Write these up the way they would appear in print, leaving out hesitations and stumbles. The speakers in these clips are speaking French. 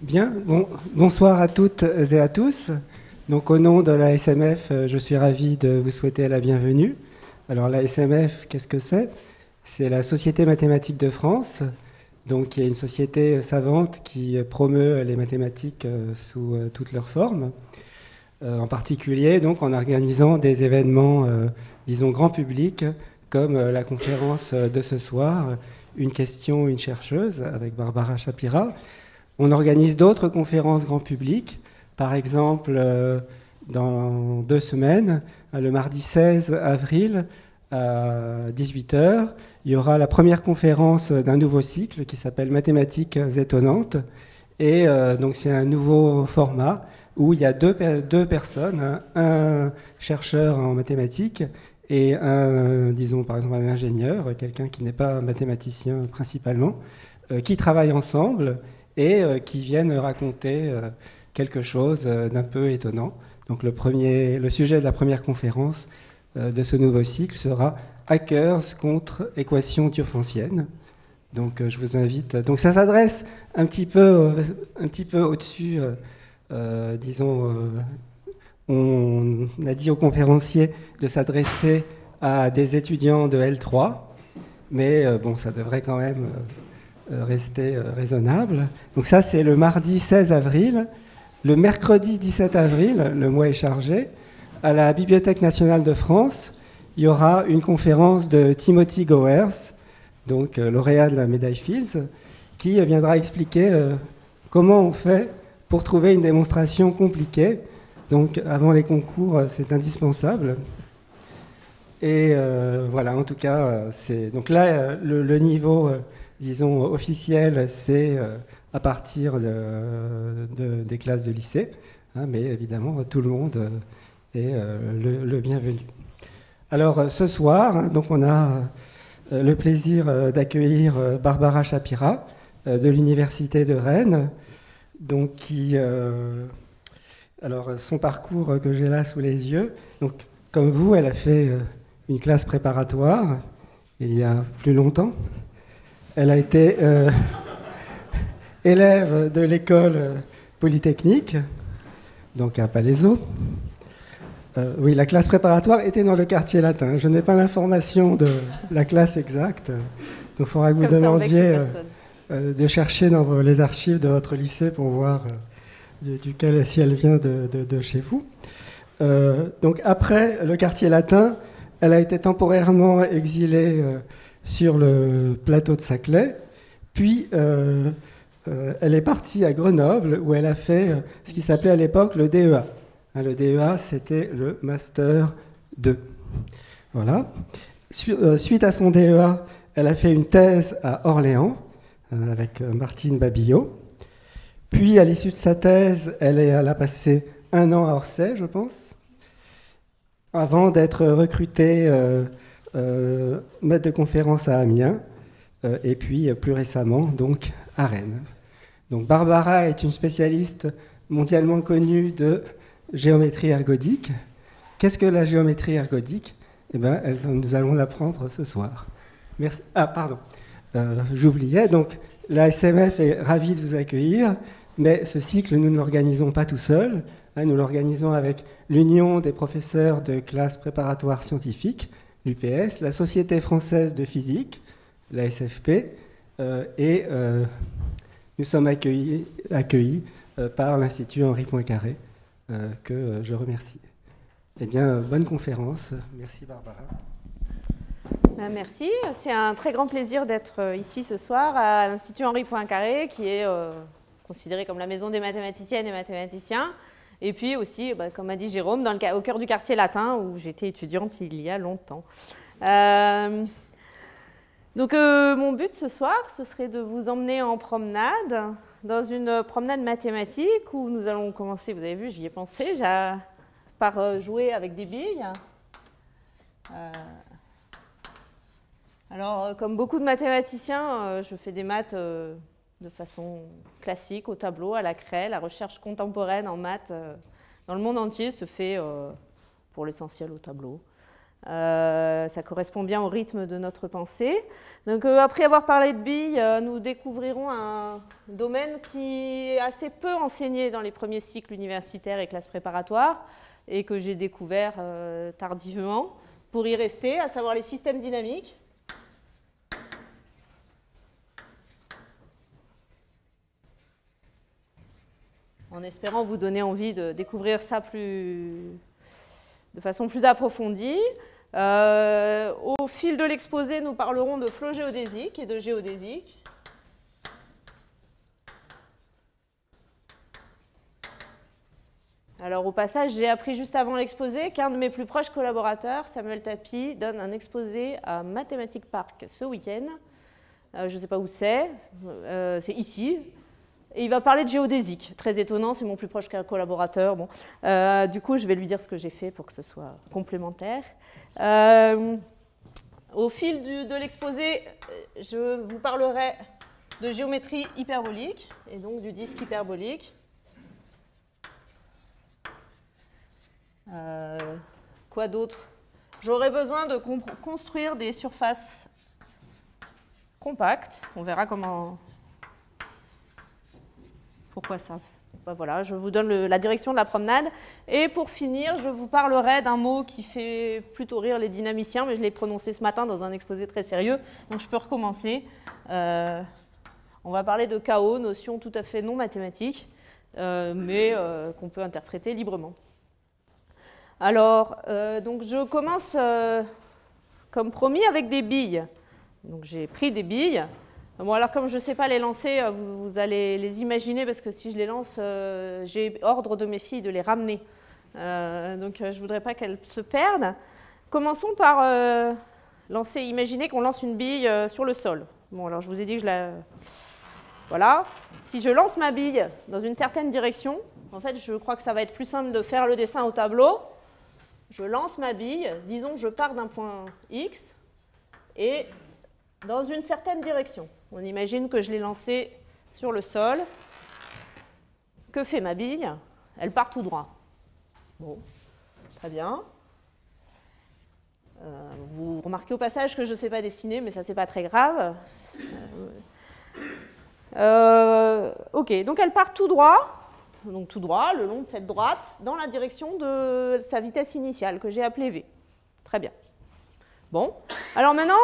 Bien, bonsoir à toutes et à tous. Donc, au nom de la SMF, je suis ravi de vous souhaiter la bienvenue. Alors, la SMF, qu'est-ce que c'est? C'est la Société mathématique de France, donc qui est une société savante qui promeut les mathématiques sous toutes leurs formes, en particulier donc en organisant des événements, disons, grand public, comme la conférence de ce soir, Une question, une chercheuse, avec Barbara Shapira. On organise d'autres conférences grand public, par exemple dans 2 semaines, le mardi 16 avril à 18 h, il y aura la première conférence d'un nouveau cycle qui s'appelle Mathématiques étonnantes. Et donc c'est un nouveau format où il y a deux personnes, un chercheur en mathématiques et disons par exemple un ingénieur, quelqu'un qui n'est pas un mathématicien principalement, qui travaillent ensemble et qui viennent raconter quelque chose d'un peu étonnant. Donc le sujet de la première conférence de ce nouveau cycle sera Hackers contre équations diophantiennes. Donc je vous invite. Donc ça s'adresse un petit peu au-dessus, disons. On a dit aux conférenciers de s'adresser à des étudiants de L3, mais bon, ça devrait quand même rester raisonnable. Donc ça, c'est le mardi 16 avril. Le mercredi 17 avril, le mois est chargé, à la Bibliothèque nationale de France, il y aura une conférence de Timothy Gowers, donc lauréat de la médaille Fields, qui viendra expliquer comment on fait pour trouver une démonstration compliquée. Donc avant les concours, c'est indispensable. Et voilà, en tout cas, c'est donc là le niveau, disons officiel, c'est à partir des classes de lycée, hein, mais évidemment tout le monde est le bienvenu. Alors ce soir, hein, donc on a le plaisir d'accueillir Barbara Shapira de l'Université de Rennes, donc qui, alors son parcours que j'ai là sous les yeux, donc comme vous, elle a fait une classe préparatoire il y a plus longtemps. Elle a été élève de l'école polytechnique, donc à Palaiseau. Oui, la classe préparatoire était dans le quartier latin. Je n'ai pas l'information de la classe exacte, donc il faudra que vous demandiez de chercher dans les archives de votre lycée pour voir duquel, si elle vient de chez vous. Donc après le quartier latin, elle a été temporairement exilée sur le plateau de Saclay, puis elle est partie à Grenoble où elle a fait ce qui s'appelait à l'époque le DEA. Le DEA, c'était le Master 2. Voilà. Suite à son DEA, elle a fait une thèse à Orléans avec Martine Babillot. Puis, à l'issue de sa thèse, elle a passé 1 an à Orsay, je pense, avant d'être recrutée maître de conférence à Amiens, et puis plus récemment, donc, à Rennes. Donc, Barbara est une spécialiste mondialement connue de géométrie ergodique. Qu'est-ce que la géométrie ergodique? Eh bien, nous allons l'apprendre ce soir. Merci. Ah, pardon. J'oubliais. Donc, la SMF est ravie de vous accueillir, mais ce cycle, nous ne l'organisons pas tout seul. Hein, nous l'organisons avec l'Union des professeurs de classes préparatoires scientifiques, l'UPS, la Société française de physique, la SFP, et nous sommes accueillis par l'Institut Henri Poincaré, que je remercie. Eh bien, bonne conférence. Merci Barbara. Merci. C'est un très grand plaisir d'être ici ce soir à l'Institut Henri Poincaré, qui est considéré comme la maison des mathématiciennes et mathématiciens. Et puis aussi, comme a dit Jérôme, au cœur du quartier latin, où j'étais étudiante il y a longtemps. Donc mon but ce soir, ce serait de vous emmener en promenade, dans une promenade mathématique, où nous allons commencer, vous avez vu, j'y ai pensé, par jouer avec des billes. Alors, comme beaucoup de mathématiciens, je fais des maths de façon classique, au tableau, à la craie. La recherche contemporaine en maths dans le monde entier se fait pour l'essentiel au tableau. Ça correspond bien au rythme de notre pensée. Donc, après avoir parlé de billes, nous découvrirons un domaine qui est assez peu enseigné dans les premiers cycles universitaires et classes préparatoires et que j'ai découvert tardivement pour y rester, à savoir les systèmes dynamiques. En espérant vous donner envie de découvrir ça de façon plus approfondie. Au fil de l'exposé, nous parlerons de flow géodésique et de géodésique. Alors au passage, j'ai appris juste avant l'exposé qu'un de mes plus proches collaborateurs, Samuel Tapi, donne un exposé à Mathématiques Park ce week-end. Je ne sais pas où c'est ici. Et il va parler de géodésique. Très étonnant, c'est mon plus proche collaborateur. Bon. Du coup, je vais lui dire ce que j'ai fait pour que ce soit complémentaire. Au fil de l'exposé, je vous parlerai de géométrie hyperbolique et donc du disque hyperbolique. Quoi d'autre? J'aurai besoin de construire des surfaces compactes. On verra comment... Pourquoi ça? Ben voilà, je vous donne la direction de la promenade. Et pour finir, je vous parlerai d'un mot qui fait plutôt rire les dynamiciens, mais je l'ai prononcé ce matin dans un exposé très sérieux, donc je peux recommencer. On va parler de chaos, notion tout à fait non mathématique, mais qu'on peut interpréter librement. Alors, donc je commence, comme promis, avec des billes. Donc j'ai pris des billes. Bon, alors comme je ne sais pas les lancer, vous allez les imaginer, parce que si je les lance, j'ai ordre de mes filles de les ramener. Donc je ne voudrais pas qu'elles se perdent. Commençons par imaginer qu'on lance une bille sur le sol. Bon, alors je vous ai dit que je la... Voilà. Si je lance ma bille dans une certaine direction, en fait, je crois que ça va être plus simple de faire le dessin au tableau. Je lance ma bille, disons que je pars d'un point X, et dans une certaine direction. On imagine que je l'ai lancée sur le sol. Que fait ma bille? Elle part tout droit. Bon, très bien. Vous remarquez au passage que je ne sais pas dessiner, mais ça, c'est pas très grave. Ok, donc elle part tout droit. Donc tout droit, le long de cette droite, dans la direction de sa vitesse initiale, que j'ai appelée V. Très bien. Bon, alors maintenant,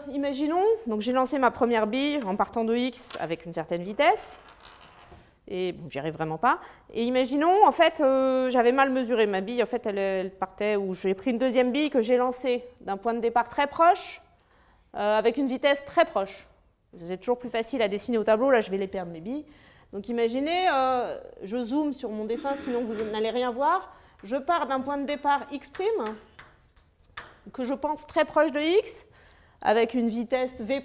imaginons, donc j'ai lancé ma première bille en partant de X avec une certaine vitesse, et bon, j'y arrive vraiment pas. Et imaginons, en fait, j'avais mal mesuré ma bille, en fait, elle partait, ou j'ai pris une deuxième bille que j'ai lancée d'un point de départ très proche, avec une vitesse très proche. C'est toujours plus facile à dessiner au tableau, là je vais les perdre mes billes. Donc imaginez, je zoome sur mon dessin, sinon vous n'allez rien voir. Je pars d'un point de départ x', que je pense très proche de x, avec une vitesse v',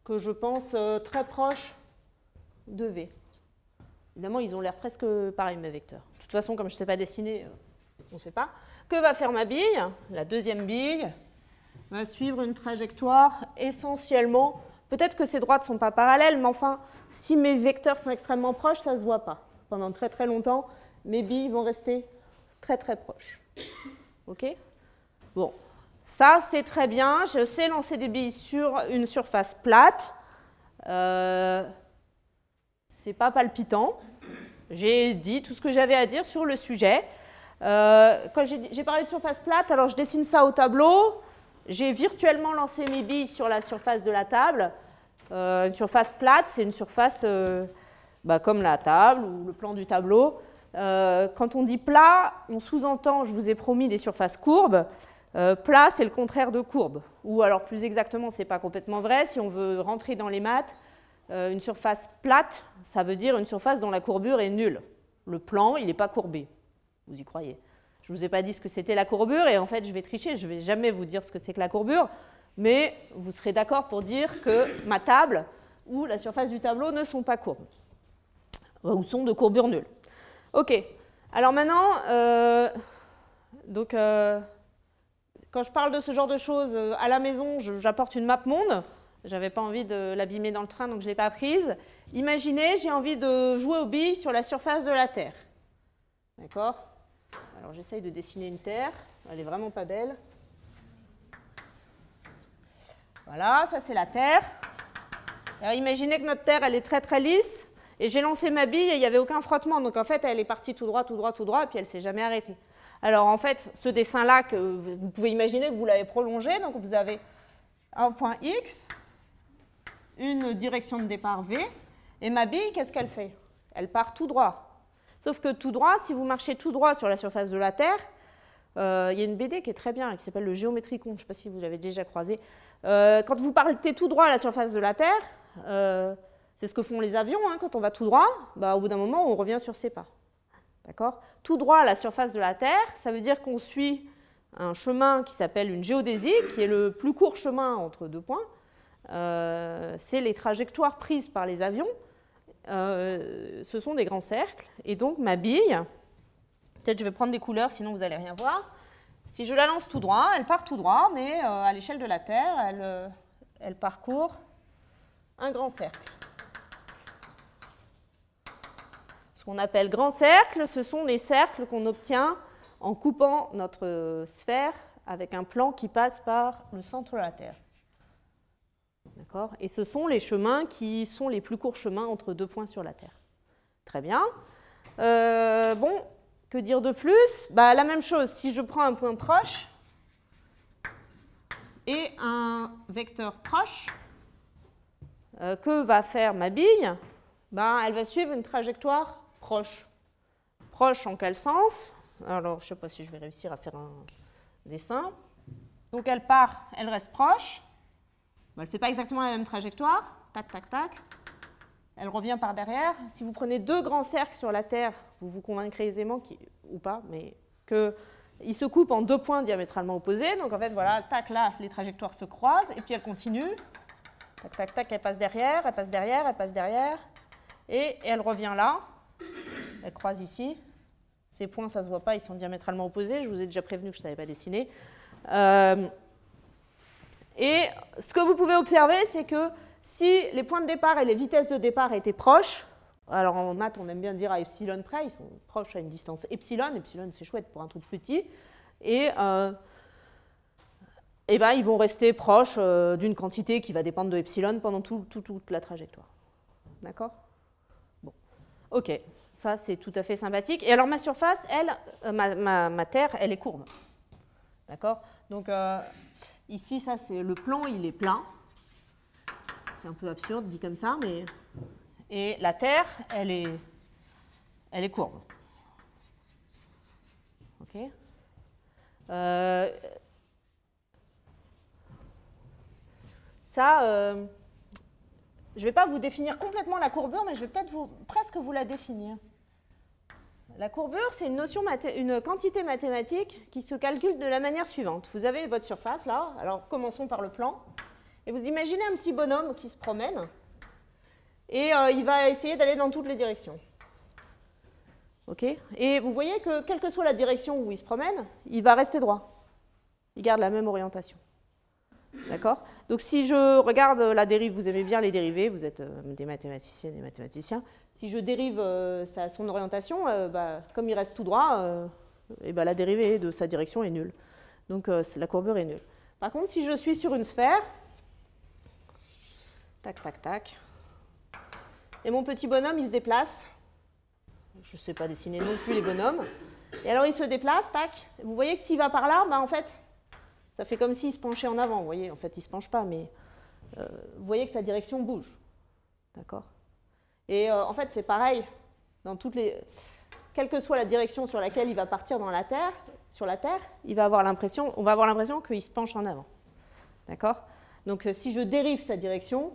que je pense très proche de v. Évidemment, ils ont l'air presque pareils, mes vecteurs. De toute façon, comme je ne sais pas dessiner, on ne sait pas. Que va faire ma bille? La deuxième bille va suivre une trajectoire essentiellement... Peut-être que ces droites ne sont pas parallèles, mais enfin, si mes vecteurs sont extrêmement proches, ça ne se voit pas. Pendant très très longtemps, mes billes vont rester très très proches. OK? Bon, ça c'est très bien. Je sais lancer des billes sur une surface plate. C'est pas palpitant. J'ai dit tout ce que j'avais à dire sur le sujet. Quand j'ai parlé de surface plate, alors je dessine ça au tableau. J'ai virtuellement lancé mes billes sur la surface de la table. Une surface plate, c'est une surface comme la table ou le plan du tableau. Quand on dit plat, on sous-entend, je vous ai promis, des surfaces courbes. Plat, c'est le contraire de courbe. Ou alors plus exactement, ce n'est pas complètement vrai. Si on veut rentrer dans les maths, une surface plate, ça veut dire une surface dont la courbure est nulle. Le plan, il n'est pas courbé. Vous y croyez? Je ne vous ai pas dit ce que c'était la courbure, et en fait, je vais tricher, je ne vais jamais vous dire ce que c'est que la courbure, mais vous serez d'accord pour dire que ma table ou la surface du tableau ne sont pas courbes, ou sont de courbure nulle. OK. Alors maintenant, quand je parle de ce genre de choses à la maison, j'apporte une map monde. Je n'avais pas envie de l'abîmer dans le train, donc je ne l'ai pas prise. Imaginez, j'ai envie de jouer aux billes sur la surface de la Terre. D'accord ? Alors j'essaye de dessiner une terre, elle est vraiment pas belle. Voilà, ça c'est la terre. Alors imaginez que notre terre elle est très très lisse et j'ai lancé ma bille et il n'y avait aucun frottement, donc en fait elle est partie tout droit, tout droit, tout droit et puis elle ne s'est jamais arrêtée. Alors en fait ce dessin là, que vous pouvez imaginer que vous l'avez prolongé, donc vous avez un point X, une direction de départ V et ma bille qu'est-ce qu'elle fait? Elle part tout droit. Sauf que tout droit, si vous marchez tout droit sur la surface de la Terre, il y a une BD qui est très bien, qui s'appelle le Géométricon, je ne sais pas si vous l'avez déjà croisé. Quand vous partez tout droit à la surface de la Terre, c'est ce que font les avions, hein, quand on va tout droit, bah, au bout d'un moment, on revient sur ses pas. D'accord ? Tout droit à la surface de la Terre, ça veut dire qu'on suit un chemin qui s'appelle une géodésie, qui est le plus court chemin entre deux points. C'est les trajectoires prises par les avions. Ce sont des grands cercles, et donc ma bille, peut-être je vais prendre des couleurs, sinon vous n'allez rien voir. Si je la lance tout droit, elle part tout droit, mais à l'échelle de la Terre, elle parcourt un grand cercle. Ce qu'on appelle grand cercle, ce sont les cercles qu'on obtient en coupant notre sphère avec un plan qui passe par le centre de la Terre. D'accord ? Et ce sont les chemins qui sont les plus courts chemins entre deux points sur la Terre. Très bien. Bon, que dire de plus ? Bah, la même chose, si je prends un point proche et un vecteur proche, que va faire ma bille ? Bah, elle va suivre une trajectoire proche. Proche en quel sens ? Alors, je ne sais pas si je vais réussir à faire un dessin. Donc, elle part, elle reste proche. Elle ne fait pas exactement la même trajectoire. Tac, tac, tac. Elle revient par derrière. Si vous prenez deux grands cercles sur la Terre, vous vous convaincrez aisément, ou pas, mais qu'ils se coupent en deux points diamétralement opposés. Donc, en fait, voilà, tac, là, les trajectoires se croisent, et puis elles continuent. Tac, tac, tac, elle passe derrière, elle passe derrière, elle passe derrière. Et elle revient là. Elle croise ici. Ces points, ça ne se voit pas, ils sont diamétralement opposés. Je vous ai déjà prévenu que je ne savais pas dessiner. Et ce que vous pouvez observer, c'est que si les points de départ et les vitesses de départ étaient proches, alors en maths, on aime bien dire à epsilon près, ils sont proches à une distance epsilon. Epsilon, c'est chouette pour un truc petit. Et ben, ils vont rester proches d'une quantité qui va dépendre de epsilon pendant toute la trajectoire. D'accord ? Bon, ok. Ça, c'est tout à fait sympathique. Et alors, ma surface, elle, ma Terre, elle est courbe. D'accord ? Donc, ici, ça, c'est le plan, il est plat. C'est un peu absurde, dit comme ça, mais... Et la Terre, elle est courbe. OK ? Ça, je ne vais pas vous définir complètement la courbure, mais je vais peut-être presque vous la définir. La courbure, c'est une quantité mathématique qui se calcule de la manière suivante. Vous avez votre surface, là. Alors, commençons par le plan. Et vous imaginez un petit bonhomme qui se promène. Et il va essayer d'aller dans toutes les directions. OK ? Et vous voyez que, quelle que soit la direction où il se promène, il va rester droit. Il garde la même orientation. D'accord ? Donc, si je regarde la dérive, vous aimez bien les dérivés, vous êtes des mathématiciennes et des mathématiciens. Si je dérive son orientation, comme il reste tout droit, la dérivée de sa direction est nulle. Donc, la courbure est nulle. Par contre, si je suis sur une sphère, tac, tac, tac, et mon petit bonhomme, il se déplace. Je ne sais pas dessiner non plus les bonhommes. Et alors, il se déplace, tac. Vous voyez que s'il va par là, en fait, ça fait comme s'il se penchait en avant. Vous voyez, en fait, il ne se penche pas, mais vous voyez que sa direction bouge. D'accord ? Et en fait, c'est pareil. Quelle que soit la direction sur laquelle il va partir sur la Terre, on va avoir l'impression qu'il se penche en avant. D'accord ? Donc, si je dérive sa direction,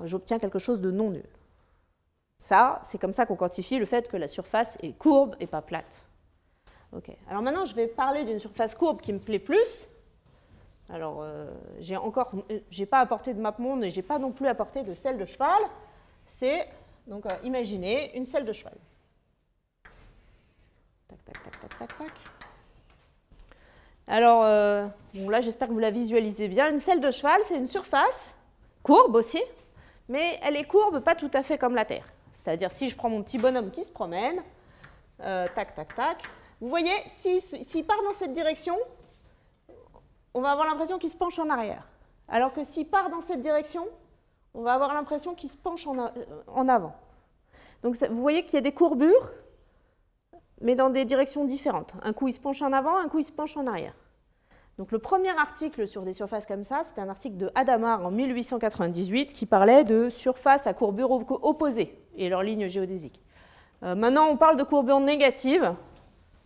j'obtiens quelque chose de non nul. Ça, c'est comme ça qu'on quantifie le fait que la surface est courbe et pas plate. Okay. Alors maintenant, je vais parler d'une surface courbe qui me plaît plus. Alors, j'ai pas apporté de mapmonde et j'ai pas non plus apporté de selle de cheval. C'est, donc, imaginez une selle de cheval. Tac, tac, tac, tac, tac, tac. Alors, là, j'espère que vous la visualisez bien. Une selle de cheval, c'est une surface courbe aussi, mais elle est courbe pas tout à fait comme la Terre. C'est-à-dire, si je prends mon petit bonhomme qui se promène, tac, tac, tac, Vous voyez, s'il part dans cette direction, on va avoir l'impression qu'il se penche en arrière. Alors que s'il part dans cette direction, on va avoir l'impression qu'il se penche en avant. Donc vous voyez qu'il y a des courbures, mais dans des directions différentes. Un coup, il se penche en avant, un coup, il se penche en arrière. Donc le premier article sur des surfaces comme ça, c'était un article de Hadamard en 1898 qui parlait de surfaces à courbure opposée et leurs lignes géodésiques. Maintenant, on parle de courbure négative,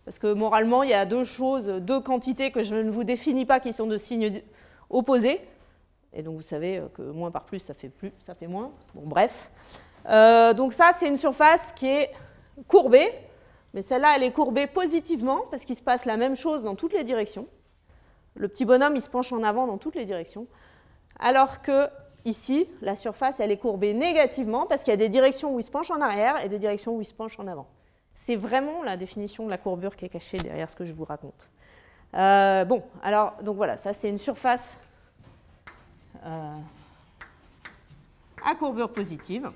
parce que moralement, il y a deux quantités que je ne vous définis pas qui sont de signes opposés. Et donc vous savez que moins par plus, ça fait moins. Bon, bref. Donc ça, c'est une surface qui est courbée, mais celle-là, elle est courbée positivement, parce qu'il se passe la même chose dans toutes les directions. Le petit bonhomme, il se penche en avant dans toutes les directions. Alors que ici, la surface, elle est courbée négativement parce qu'il y a des directions où il se penche en arrière et des directions où il se penche en avant. C'est vraiment la définition de la courbure qui est cachée derrière ce que je vous raconte. Bon, alors, donc voilà, ça c'est une surface à courbure positive.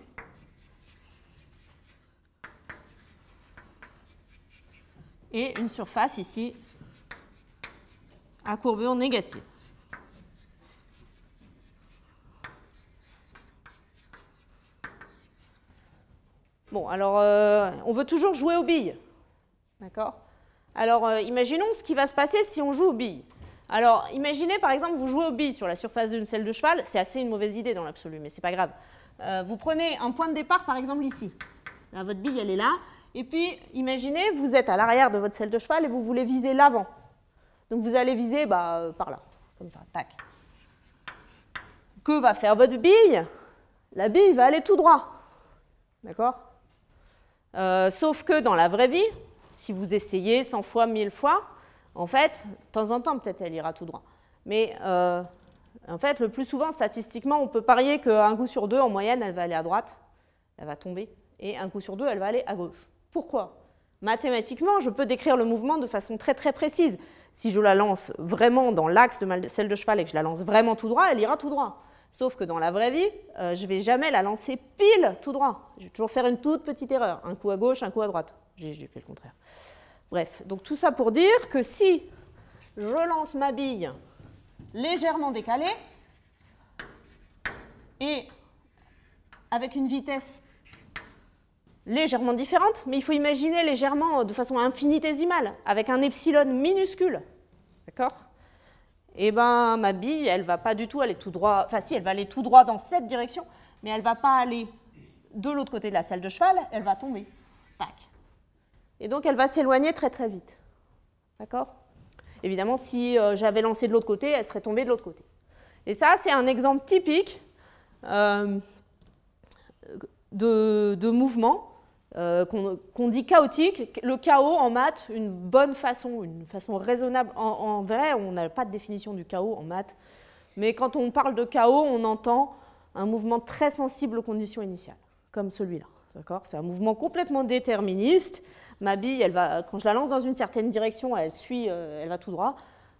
Et une surface ici à courbure négative. Bon, alors, on veut toujours jouer aux billes. D'accord? Alors, imaginons ce qui va se passer si on joue aux billes. Alors, imaginez, par exemple, vous jouez aux billes sur la surface d'une selle de cheval. C'est assez une mauvaise idée dans l'absolu, mais c'est pas grave. Vous prenez un point de départ, par exemple, ici. Là, votre bille, elle est là. Et puis, imaginez, vous êtes à l'arrière de votre selle de cheval et vous voulez viser l'avant. Donc, vous allez viser par là, comme ça, tac. Que va faire votre bille? La bille va aller tout droit. D'accord? Sauf que dans la vraie vie, si vous essayez 100 fois, 1000 fois, en fait, de temps en temps, peut-être elle ira tout droit. Mais en fait, le plus souvent, statistiquement, on peut parier qu'un coup sur deux, en moyenne, elle va aller à droite, elle va tomber, et un coup sur deux, elle va aller à gauche. Pourquoi? Mathématiquement, je peux décrire le mouvement de façon très très précise. Si je la lance vraiment dans l'axe de ma selle de cheval et que je la lance vraiment tout droit, elle ira tout droit. Sauf que dans la vraie vie, je ne vais jamais la lancer pile tout droit. Je vais toujours faire une toute petite erreur. Un coup à gauche, un coup à droite. J'ai fait le contraire. Bref, donc tout ça pour dire que si je lance ma bille légèrement décalée et avec une vitesse légèrement différente, mais il faut imaginer légèrement de façon infinitésimale, avec un epsilon minuscule, d'accord? Et bien ma bille, elle ne va pas du tout aller tout droit, enfin si, elle va aller tout droit dans cette direction, mais elle ne va pas aller de l'autre côté de la selle de cheval, elle va tomber, tac. Et donc elle va s'éloigner très très vite, d'accord? Évidemment, si j'avais lancé de l'autre côté, elle serait tombée de l'autre côté. Et ça, c'est un exemple typique de mouvement qu'on dit chaotique. Le chaos en maths, une façon raisonnable. En vrai, on n'a pas de définition du chaos en maths, mais quand on parle de chaos, on entend un mouvement très sensible aux conditions initiales, comme celui-là. C'est un mouvement complètement déterministe. Ma bille, quand je la lance dans une certaine direction, elle va tout droit,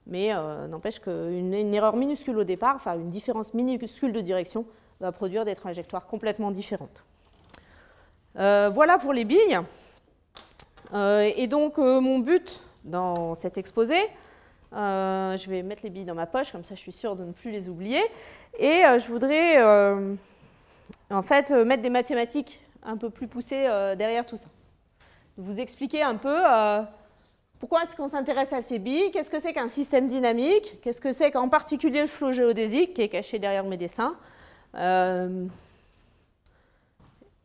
mais n'empêche qu'une erreur minuscule au départ, enfin une différence minuscule de direction, va produire des trajectoires complètement différentes. Voilà pour les billes. Et donc, mon but dans cet exposé, je vais mettre les billes dans ma poche, comme ça je suis sûre de ne plus les oublier. Et je voudrais en fait mettre des mathématiques un peu plus poussées derrière tout ça. Vous expliquer un peu pourquoi est-ce qu'on s'intéresse à ces billes, qu'est-ce que c'est qu'un système dynamique, qu'est-ce que c'est qu'en particulier le flot géodésique qui est caché derrière mes dessins.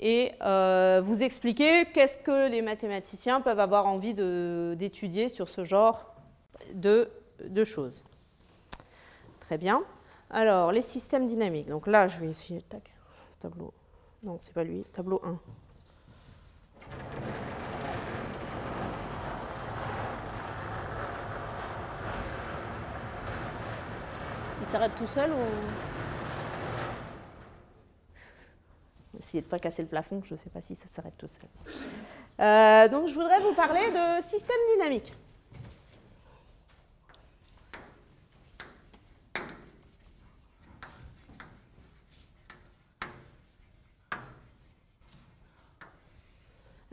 Et vous expliquer qu'est-ce que les mathématiciens peuvent avoir envie d'étudier sur ce genre de choses. Très bien. Alors, les systèmes dynamiques. Donc là, je vais essayer... Tac, tableau... Non, c'est pas lui. Tableau 1. Il s'arrête tout seul ou... Essayez de ne pas casser le plafond, je ne sais pas si ça s'arrête tout seul. Donc je voudrais vous parler de système dynamique.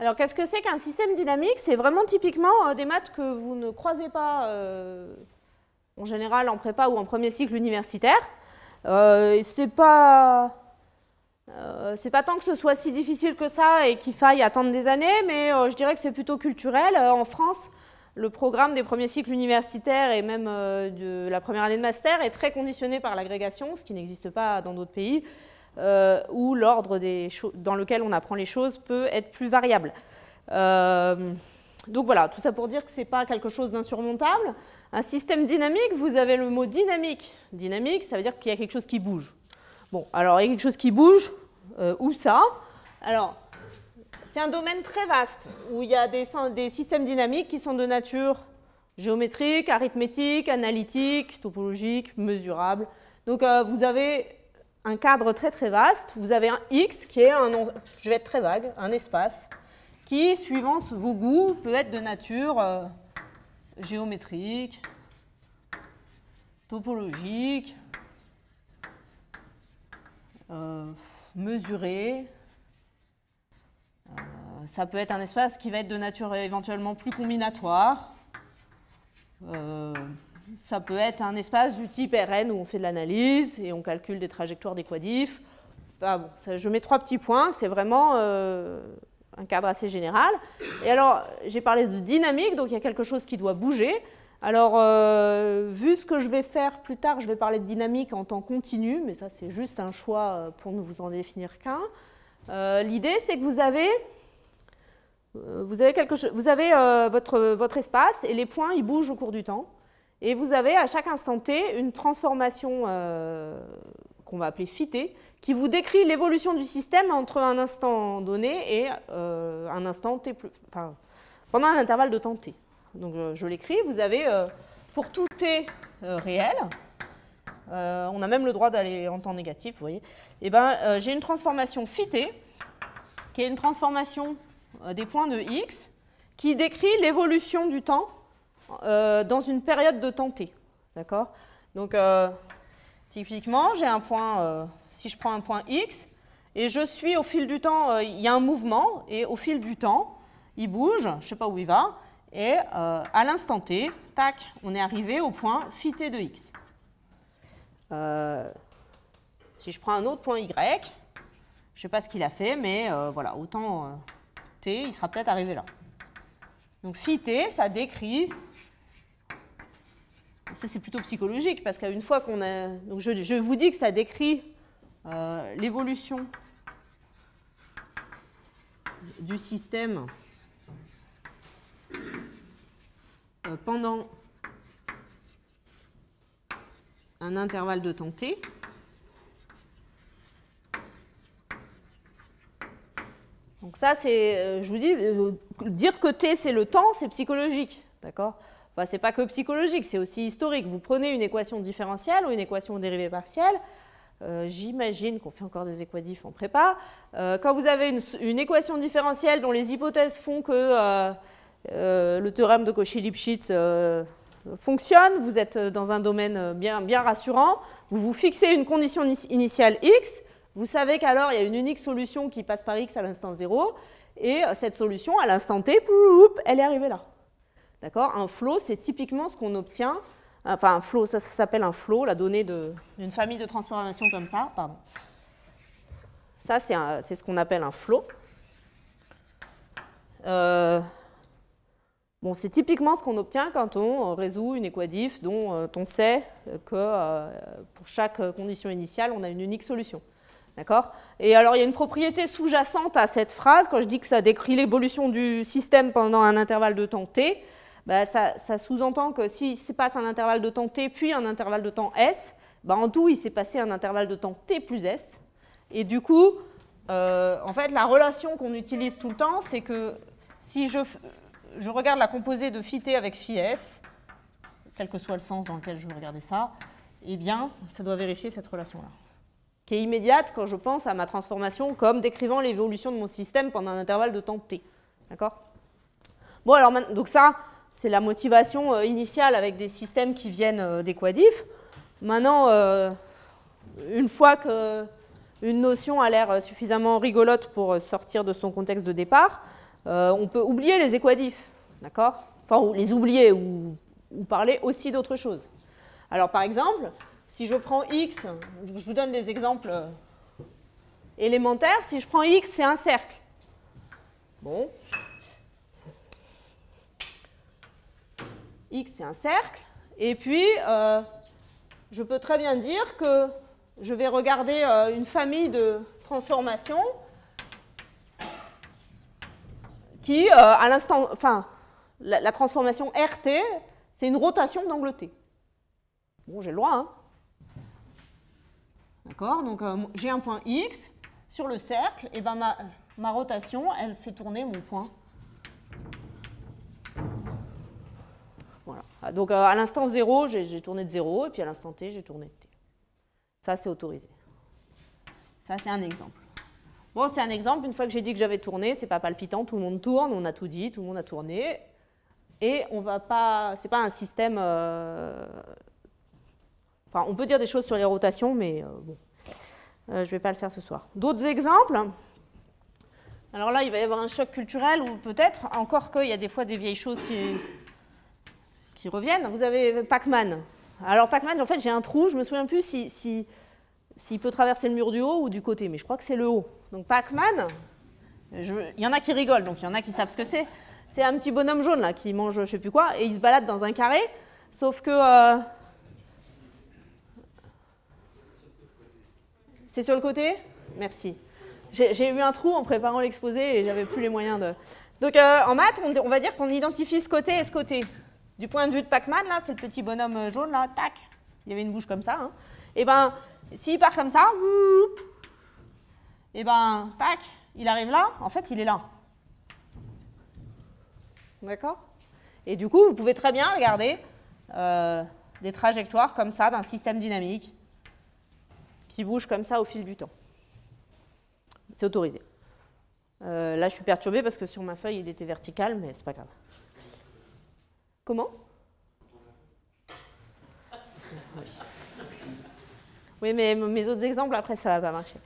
Alors, qu'est-ce que c'est qu'un système dynamique? C'est vraiment typiquement des maths que vous ne croisez pas en général en prépa ou en premier cycle universitaire. C'est pas tant que ce soit si difficile que ça et qu'il faille attendre des années, mais je dirais que c'est plutôt culturel. En France, le programme des premiers cycles universitaires et même de la première année de master est très conditionné par l'agrégation, ce qui n'existe pas dans d'autres pays, où l'ordre dans lequel on apprend les choses peut être plus variable. Donc voilà, tout ça pour dire que ce n'est pas quelque chose d'insurmontable. Un système dynamique, vous avez le mot dynamique. Dynamique, ça veut dire qu'il y a quelque chose qui bouge. Bon, alors il y a quelque chose qui bouge, où ça? Alors, c'est un domaine très vaste, où il y a des systèmes dynamiques qui sont de nature géométrique, arithmétique, analytique, topologique, mesurable. Donc vous avez un cadre très très vaste. Vous avez un X qui est je vais être très vague, un espace qui, suivant vos goûts, peut être de nature géométrique, topologique, mesuré. Ça peut être un espace qui va être de nature éventuellement plus combinatoire. Ça peut être un espace du type Rn où on fait de l'analyse et on calcule des trajectoires des quadifs. Ah bon, je mets 3 petits points, c'est vraiment un cadre assez général. Et alors, j'ai parlé de dynamique, donc il y a quelque chose qui doit bouger. Alors, vu ce que je vais faire plus tard, je vais parler de dynamique en temps continu, mais ça c'est juste un choix pour ne vous en définir qu'un. L'idée, c'est que vous avez votre espace et les points, ils bougent au cours du temps. Et vous avez à chaque instant t une transformation qu'on va appeler phi t, qui vous décrit l'évolution du système entre un instant donné et un instant t pendant un intervalle de temps t. Donc je l'écris, vous avez pour tout t réel, on a même le droit d'aller en temps négatif, vous voyez, et ben, j'ai une transformation phi t, qui est une transformation des points de x, qui décrit l'évolution du temps dans une période de temps t. D'accord? Donc, typiquement, j'ai un point, si je prends un point x, et je suis au fil du temps, il y a un mouvement, et au fil du temps, il bouge, je ne sais pas où il va, et à l'instant t, tac, on est arrivé au point phi t de x. Si je prends un autre point y, je ne sais pas ce qu'il a fait, mais voilà, au temps t, il sera peut-être arrivé là. Donc phi t, ça décrit... Ça, c'est plutôt psychologique, parce qu'une fois qu'on a... Donc je vous dis que ça décrit l'évolution du système pendant un intervalle de temps t. Donc ça, c'est, je vous dis, dire que t, c'est le temps, c'est psychologique, d'accord? Enfin, c'est pas que psychologique, c'est aussi historique. Vous prenez une équation différentielle ou une équation dérivée partielle, j'imagine qu'on fait encore des équadifs en prépa. Quand vous avez une équation différentielle dont les hypothèses font que le théorème de Cauchy-Lipschitz fonctionne, vous êtes dans un domaine bien rassurant, vous vous fixez une condition initiale x, vous savez qu'alors il y a une unique solution qui passe par x à l'instant 0, et cette solution, à l'instant t, elle est arrivée là. D'accord? Un flow, c'est typiquement ce qu'on obtient. Enfin, un flow, ça s'appelle un flow, la donnée d'une famille de transformations comme ça. Pardon. Ça, c'est ce qu'on appelle un flow. Bon, c'est typiquement ce qu'on obtient quand on résout une équadif dont on sait que pour chaque condition initiale, on a une unique solution. D'accord? Et alors, il y a une propriété sous-jacente à cette phrase. Quand je dis que ça décrit l'évolution du système pendant un intervalle de temps t, bah, ça sous-entend que s'il se passe un intervalle de temps t puis un intervalle de temps s, bah, en tout, il s'est passé un intervalle de temps t plus s. Et du coup, en fait, la relation qu'on utilise tout le temps, c'est que si je regarde la composée de phi t avec phi s, quel que soit le sens dans lequel je veux regarder ça, eh bien, ça doit vérifier cette relation-là, qui est immédiate quand je pense à ma transformation comme décrivant l'évolution de mon système pendant un intervalle de temps t. D'accord? Bon, alors, donc ça, c'est la motivation initiale avec des systèmes qui viennent des quadifs. Maintenant, une fois qu'une notion a l'air suffisamment rigolote pour sortir de son contexte de départ, On peut oublier les équadifs, d'accord? Enfin, ou les oublier ou parler aussi d'autre chose. Alors, par exemple, si je prends x, je vous donne des exemples élémentaires. Si je prends x, c'est un cercle. Bon. X, c'est un cercle. Et puis, je peux très bien dire que je vais regarder une famille de transformations qui, à l'instant, enfin, la transformation RT, c'est une rotation d'angle T. Bon, j'ai le droit, hein. D'accord? Donc, j'ai un point X sur le cercle, et ben ma rotation, elle fait tourner mon point. Voilà. Donc, à l'instant 0, j'ai tourné de 0, et puis à l'instant T, j'ai tourné de T. Ça, c'est autorisé. Ça, c'est un exemple. Bon, c'est un exemple. Une fois que j'ai dit que j'avais tourné, c'est pas palpitant, tout le monde tourne, on a tout dit, tout le monde a tourné. Et on va pas, c'est pas un système... Enfin, on peut dire des choses sur les rotations, mais bon, je ne vais pas le faire ce soir. D'autres exemples? Alors là, il va y avoir un choc culturel, ou peut-être, encore qu'il y a des fois des vieilles choses qui reviennent. Vous avez Pac-Man. Alors Pac-Man, en fait, j'ai un trou, je ne me souviens plus s'il peut traverser le mur du haut ou du côté, mais je crois que c'est le haut. Donc Pac-Man, il y en a qui rigolent, donc il y en a qui savent ce que c'est. C'est un petit bonhomme jaune là qui mange je ne sais plus quoi, et il se balade dans un carré, sauf que... C'est sur le côté? Merci. J'ai eu un trou en préparant l'exposé et j'avais plus les moyens de... Donc en maths, on va dire qu'on identifie ce côté et ce côté. Du point de vue de Pac-Man, là, c'est le petit bonhomme jaune, là, tac. Il y avait une bouche comme ça. Hein. Et ben, s'il part comme ça, et ben, tac, il arrive là, en fait, il est là. D'accord? Et du coup, vous pouvez très bien regarder des trajectoires comme ça d'un système dynamique qui bouge comme ça au fil du temps. C'est autorisé. Là, je suis perturbée parce que sur ma feuille, il était vertical, mais c'est pas grave. Comment? Oui, mais mes autres exemples, après, ça va pas marcher.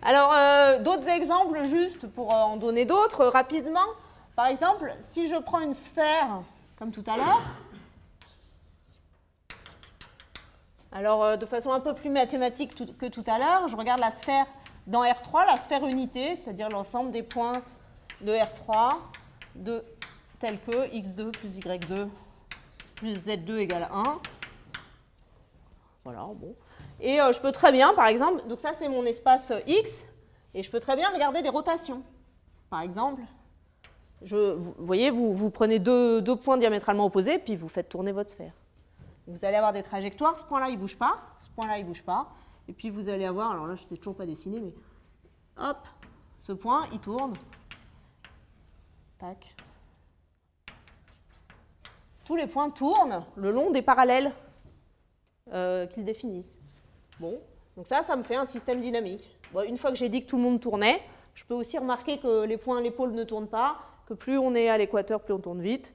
Alors, d'autres exemples, juste pour en donner d'autres, rapidement. Par exemple, si je prends une sphère, comme tout à l'heure, alors de façon un peu plus mathématique que tout à l'heure, je regarde la sphère dans R3, la sphère unité, c'est-à-dire l'ensemble des points de R3 de tel que x2 plus y2 plus z2 égale 1. Voilà, bon. Et je peux très bien, par exemple, donc ça c'est mon espace X, et je peux très bien regarder des rotations. Par exemple, vous voyez, vous prenez deux points diamétralement opposés, puis vous faites tourner votre sphère. Vous allez avoir des trajectoires, ce point-là il ne bouge pas, ce point-là il ne bouge pas, et puis vous allez avoir, alors là je ne sais toujours pas dessiner, mais hop, ce point il tourne, tac. Tous les points tournent le long des parallèles qu'ils définissent. Bon, donc ça me fait un système dynamique. Bon, une fois que j'ai dit que tout le monde tournait, je peux aussi remarquer que les points, les pôles ne tournent pas, que plus on est à l'équateur, plus on tourne vite.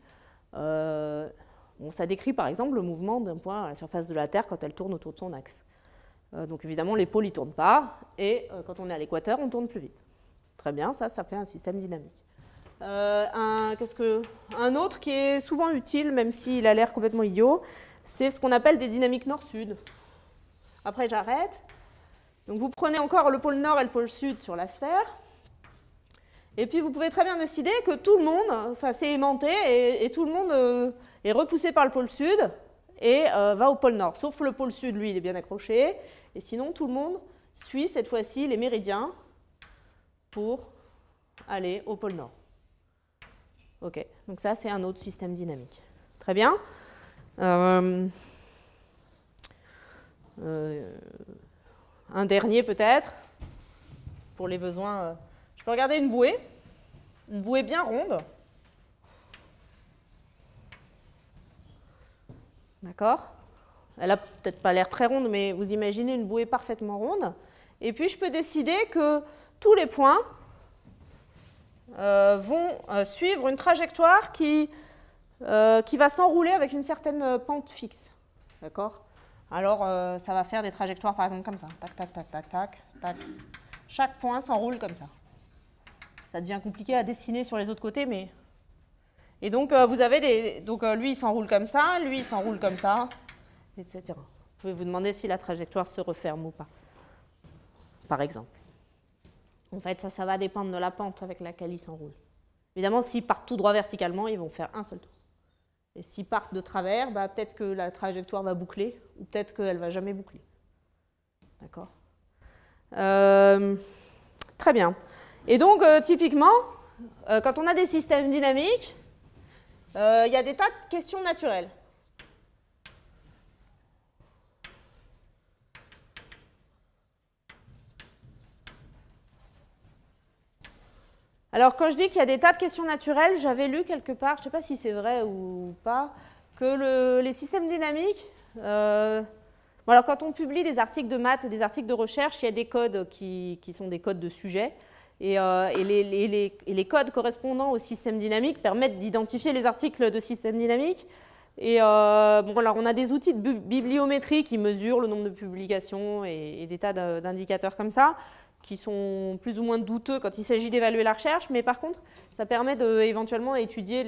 Bon, ça décrit par exemple le mouvement d'un point à la surface de la Terre quand elle tourne autour de son axe. Donc évidemment, les pôles ne tournent pas, et quand on est à l'équateur, on tourne plus vite. Très bien, ça fait un système dynamique. Un autre qui est souvent utile, même s'il a l'air complètement idiot, c'est ce qu'on appelle des dynamiques nord-sud. Après, j'arrête. Donc vous prenez encore le pôle nord et le pôle sud sur la sphère. Et puis vous pouvez très bien décider que tout le monde, enfin c'est aimanté, et tout le monde est repoussé par le pôle sud et va au pôle nord. Sauf que le pôle sud, lui, il est bien accroché. Et sinon, tout le monde suit cette fois-ci les méridiens pour aller au pôle nord. Ok, donc ça c'est un autre système dynamique. Très bien. Un dernier peut-être, pour les besoins. Je peux regarder une bouée bien ronde. D'accord? Elle a peut-être pas l'air très ronde, mais vous imaginez une bouée parfaitement ronde. Et puis je peux décider que tous les points vont suivre une trajectoire qui va s'enrouler avec une certaine pente fixe. D'accord? Alors, ça va faire des trajectoires, par exemple, comme ça. Tac, tac, tac, tac, tac, tac. Chaque point s'enroule comme ça. Ça devient compliqué à dessiner sur les autres côtés, mais... Et donc, vous avez des... Donc, lui, il s'enroule comme ça, lui, il s'enroule comme ça, etc. Vous pouvez vous demander si la trajectoire se referme ou pas, par exemple. En fait, ça va dépendre de la pente avec laquelle ils s'enroulent. Évidemment, s'ils partent tout droit verticalement, ils vont faire un seul tour. Et s'ils partent de travers, bah, peut-être que la trajectoire va boucler, ou peut-être qu'elle ne va jamais boucler. D'accord ? Très bien. Et donc, typiquement, quand on a des systèmes dynamiques, il y a des tas de questions naturelles. Alors, quand je dis qu'il y a des tas de questions naturelles, j'avais lu quelque part, je ne sais pas si c'est vrai ou pas, que les systèmes dynamiques... bon, alors, quand on publie des articles de maths, des articles de recherche, il y a des codes qui sont des codes de sujet. Et les codes correspondant au système dynamique permettent d'identifier les articles de système dynamique. Et bon, alors on a des outils de bibliométrie qui mesurent le nombre de publications et des tas d'indicateurs comme ça, qui sont plus ou moins douteux quand il s'agit d'évaluer la recherche, mais par contre, ça permet éventuellement étudier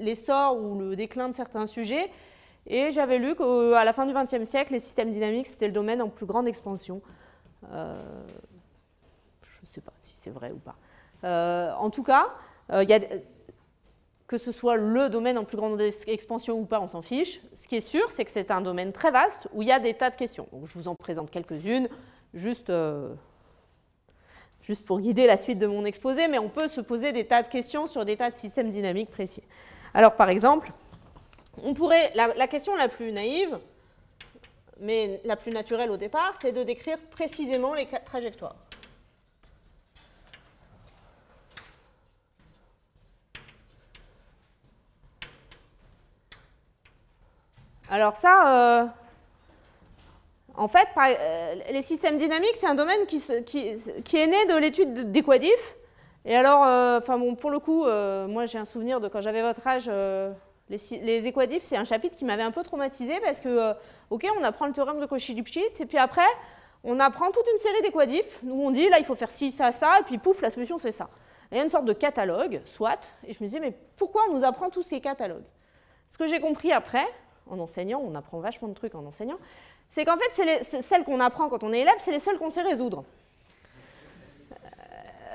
l'essor ou le déclin de certains sujets. Et j'avais lu qu'à la fin du XXe siècle, les systèmes dynamiques, c'était le domaine en plus grande expansion. Je ne sais pas si c'est vrai ou pas. En tout cas, que ce soit le domaine en plus grande expansion ou pas, on s'en fiche. Ce qui est sûr, c'est que c'est un domaine très vaste où il y a des tas de questions. Donc, je vous en présente quelques-unes, juste pour guider la suite de mon exposé, mais on peut se poser des tas de questions sur des tas de systèmes dynamiques précis. Alors, par exemple, on pourrait, la question la plus naïve, mais la plus naturelle au départ, c'est de décrire précisément les trajectoires. Alors ça, en fait, les systèmes dynamiques, c'est un domaine qui est né de l'étude des quadifs. Et alors, enfin bon, pour le coup, moi j'ai un souvenir de quand j'avais votre âge, les équadifs, c'est un chapitre qui m'avait un peu traumatisé parce que, ok, on apprend le théorème de Cauchy-Lipschitz, et puis après, on apprend toute une série d'équadifs, où on dit, là, il faut faire ci, ça, ça, et puis pouf, la solution, c'est ça. Et il y a une sorte de catalogue, soit, et je me disais, mais pourquoi on nous apprend tous ces catalogues? Ce que j'ai compris après, en enseignant, on apprend vachement de trucs en enseignant, c'est qu'en fait, celles qu'on apprend quand on est élève, c'est les seules qu'on sait résoudre.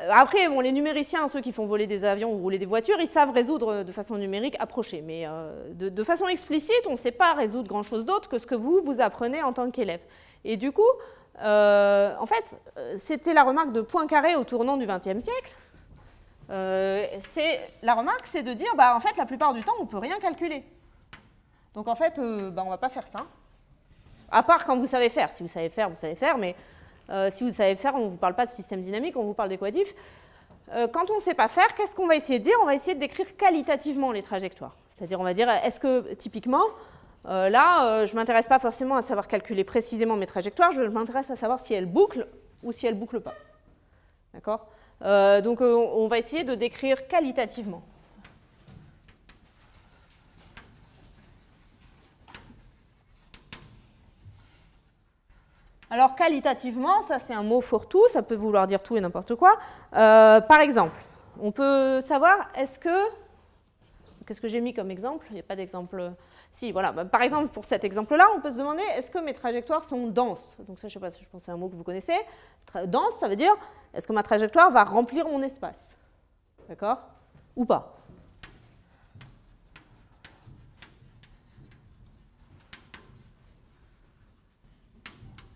Après, bon, les numériciens, ceux qui font voler des avions ou rouler des voitures, ils savent résoudre de façon numérique approchée. Mais de façon explicite, on ne sait pas résoudre grand-chose d'autre que ce que vous apprenez en tant qu'élève. Et du coup, en fait, c'était la remarque de Poincaré au tournant du XXe siècle. La remarque, c'est de dire, bah, en fait, la plupart du temps, on ne peut rien calculer. Donc, en fait, bah, on ne va pas faire ça. À part quand vous savez faire. Si vous savez faire, vous savez faire, mais... si vous savez faire, on ne vous parle pas de système dynamique, on vous parle d'équadifs. Quand on ne sait pas faire, qu'est-ce qu'on va essayer de dire? On va essayer de décrire qualitativement les trajectoires. C'est-à-dire, on va dire, est-ce que, typiquement, là, je ne m'intéresse pas forcément à savoir calculer précisément mes trajectoires, je m'intéresse à savoir si elles bouclent ou si elles ne bouclent pas. D'accord? Donc, on va essayer de décrire qualitativement. Alors, qualitativement, ça c'est un mot fourre-tout, ça peut vouloir dire tout et n'importe quoi. Par exemple, on peut savoir, est-ce que... Qu'est-ce que j'ai mis comme exemple? Il n'y a pas d'exemple... Si, voilà. Bah, par exemple, pour cet exemple-là, on peut se demander, est-ce que mes trajectoires sont denses? Donc ça, je ne sais pas, je pense que c'est un mot que vous connaissez. Dense, ça veut dire, est-ce que ma trajectoire va remplir mon espace? D'accord? Ou pas?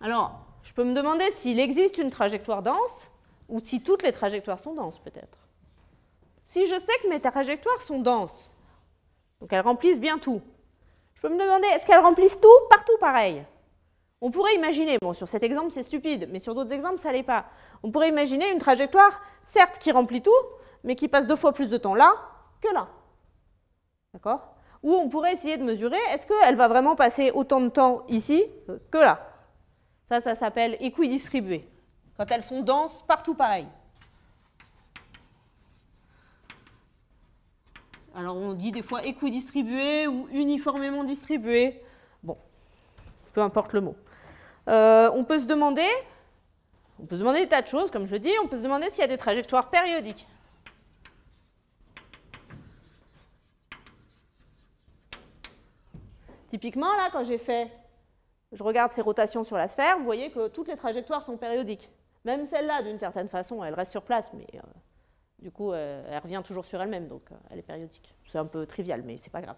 Alors, je peux me demander s'il existe une trajectoire dense ou si toutes les trajectoires sont denses, peut-être. Si je sais que mes trajectoires sont denses, donc elles remplissent bien tout, je peux me demander, est-ce qu'elles remplissent tout, partout pareil? On pourrait imaginer, bon, sur cet exemple, c'est stupide, mais sur d'autres exemples, ça ne l'est pas. On pourrait imaginer une trajectoire, certes, qui remplit tout, mais qui passe 2 fois plus de temps là que là. D'accord? Ou on pourrait essayer de mesurer, est-ce qu'elle va vraiment passer autant de temps ici que là? Ça s'appelle équidistribué. Quand elles sont denses, partout pareil. Alors on dit des fois équidistribué ou uniformément distribué. Bon, peu importe le mot. On peut se demander, On peut se demander des tas de choses, comme je le dis. On peut se demander s'il y a des trajectoires périodiques. Typiquement, là, quand je regarde ces rotations sur la sphère, vous voyez que toutes les trajectoires sont périodiques. Même celle-là, d'une certaine façon, elle reste sur place, mais du coup, elle revient toujours sur elle-même, donc elle est périodique. C'est un peu trivial, mais c'est pas grave.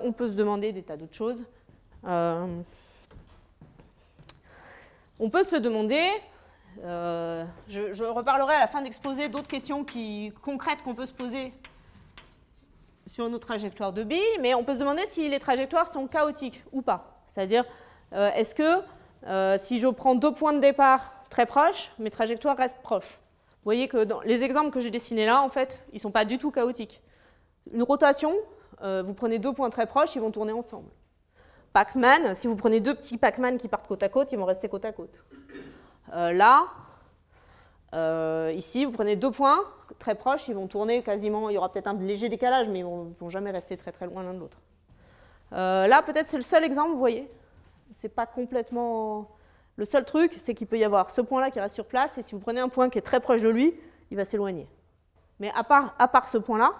On peut se demander des tas d'autres choses. On peut se demander, je reparlerai à la fin d'exposer d'autres questions concrètes qu'on peut se poser sur nos trajectoires de billes, mais on peut se demander si les trajectoires sont chaotiques ou pas. C'est-à-dire, est-ce que si je prends 2 points de départ très proches, mes trajectoires restent proches? Vous voyez que dans les exemples que j'ai dessinés là, en fait, ils ne sont pas du tout chaotiques. Une rotation, vous prenez 2 points très proches, ils vont tourner ensemble. Pac-Man, si vous prenez 2 petits Pac-Man qui partent côte à côte, ils vont rester côte à côte. Ici, vous prenez 2 points très proches, ils vont tourner quasiment, il y aura peut-être un léger décalage, mais ils ne vont jamais rester très très loin l'un de l'autre. Là, peut-être c'est le seul exemple, vous voyez. C'est pas complètement... Le seul truc, c'est qu'il peut y avoir ce point-là qui reste sur place, et si vous prenez un point qui est très proche de lui, il va s'éloigner. Mais à part ce point-là,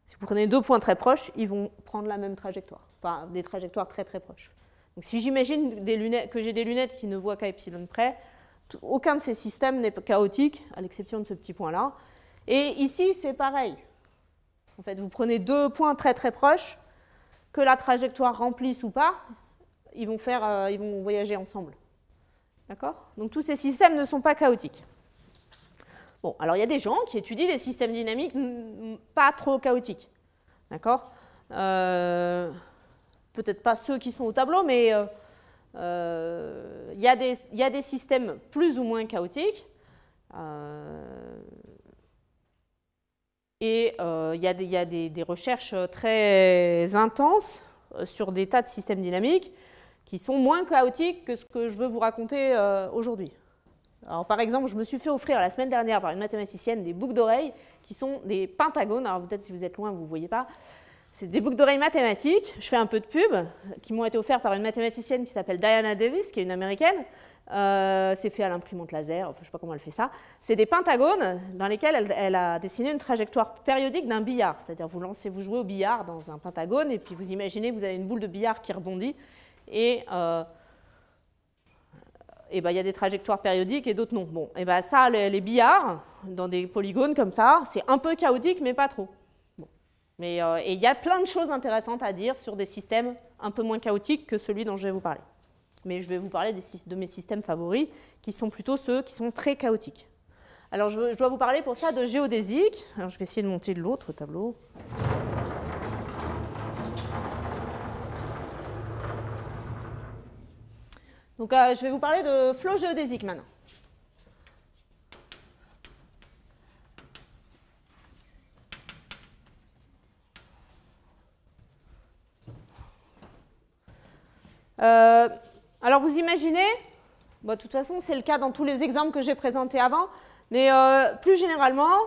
si vous prenez 2 points très proches, ils vont prendre la même trajectoire, enfin des trajectoires très très proches. Donc si j'imagine que j'ai des lunettes qui ne voient qu'à epsilon près, aucun de ces systèmes n'est chaotique, à l'exception de ce petit point-là. Et ici, c'est pareil. En fait, vous prenez 2 points très très proches, que la trajectoire remplisse ou pas, ils vont voyager ensemble. D'accord? Donc tous ces systèmes ne sont pas chaotiques. Bon, alors il y a des gens qui étudient des systèmes dynamiques pas trop chaotiques. D'accord? Peut-être pas ceux qui sont au tableau, mais il y a des systèmes plus ou moins chaotiques. Et il y a des recherches très intenses sur des tas de systèmes dynamiques qui sont moins chaotiques que ce que je veux vous raconter aujourd'hui. Alors, par exemple, je me suis fait offrir la semaine dernière par une mathématicienne des boucles d'oreilles qui sont des pentagones. Alors peut-être si vous êtes loin, vous ne voyez pas. C'est des boucles d'oreilles mathématiques. Je fais un peu de pub, qui m'ont été offertes par une mathématicienne qui s'appelle Diana Davis, qui est une américaine. C'est fait à l'imprimante laser, enfin, je ne sais pas comment elle fait ça. C'est des pentagones dans lesquels elle a dessiné une trajectoire périodique d'un billard. C'est-à-dire vous jouez au billard dans un pentagone et puis vous imaginez que vous avez une boule de billard qui rebondit et il y a des trajectoires périodiques et d'autres non. Bon, et ben ça, les billards, dans des polygones comme ça, c'est un peu chaotique, mais pas trop. Bon. Mais et il y a plein de choses intéressantes à dire sur des systèmes un peu moins chaotiques que celui dont je vais vous parler. Mais je vais vous parler de mes systèmes favoris, qui sont plutôt ceux qui sont très chaotiques. Alors je dois vous parler pour ça de géodésique. Alors je vais essayer de monter l'autre tableau. Donc je vais vous parler de flow géodésique maintenant. Alors vous imaginez, bon, de toute façon c'est le cas dans tous les exemples que j'ai présentés avant, mais plus généralement,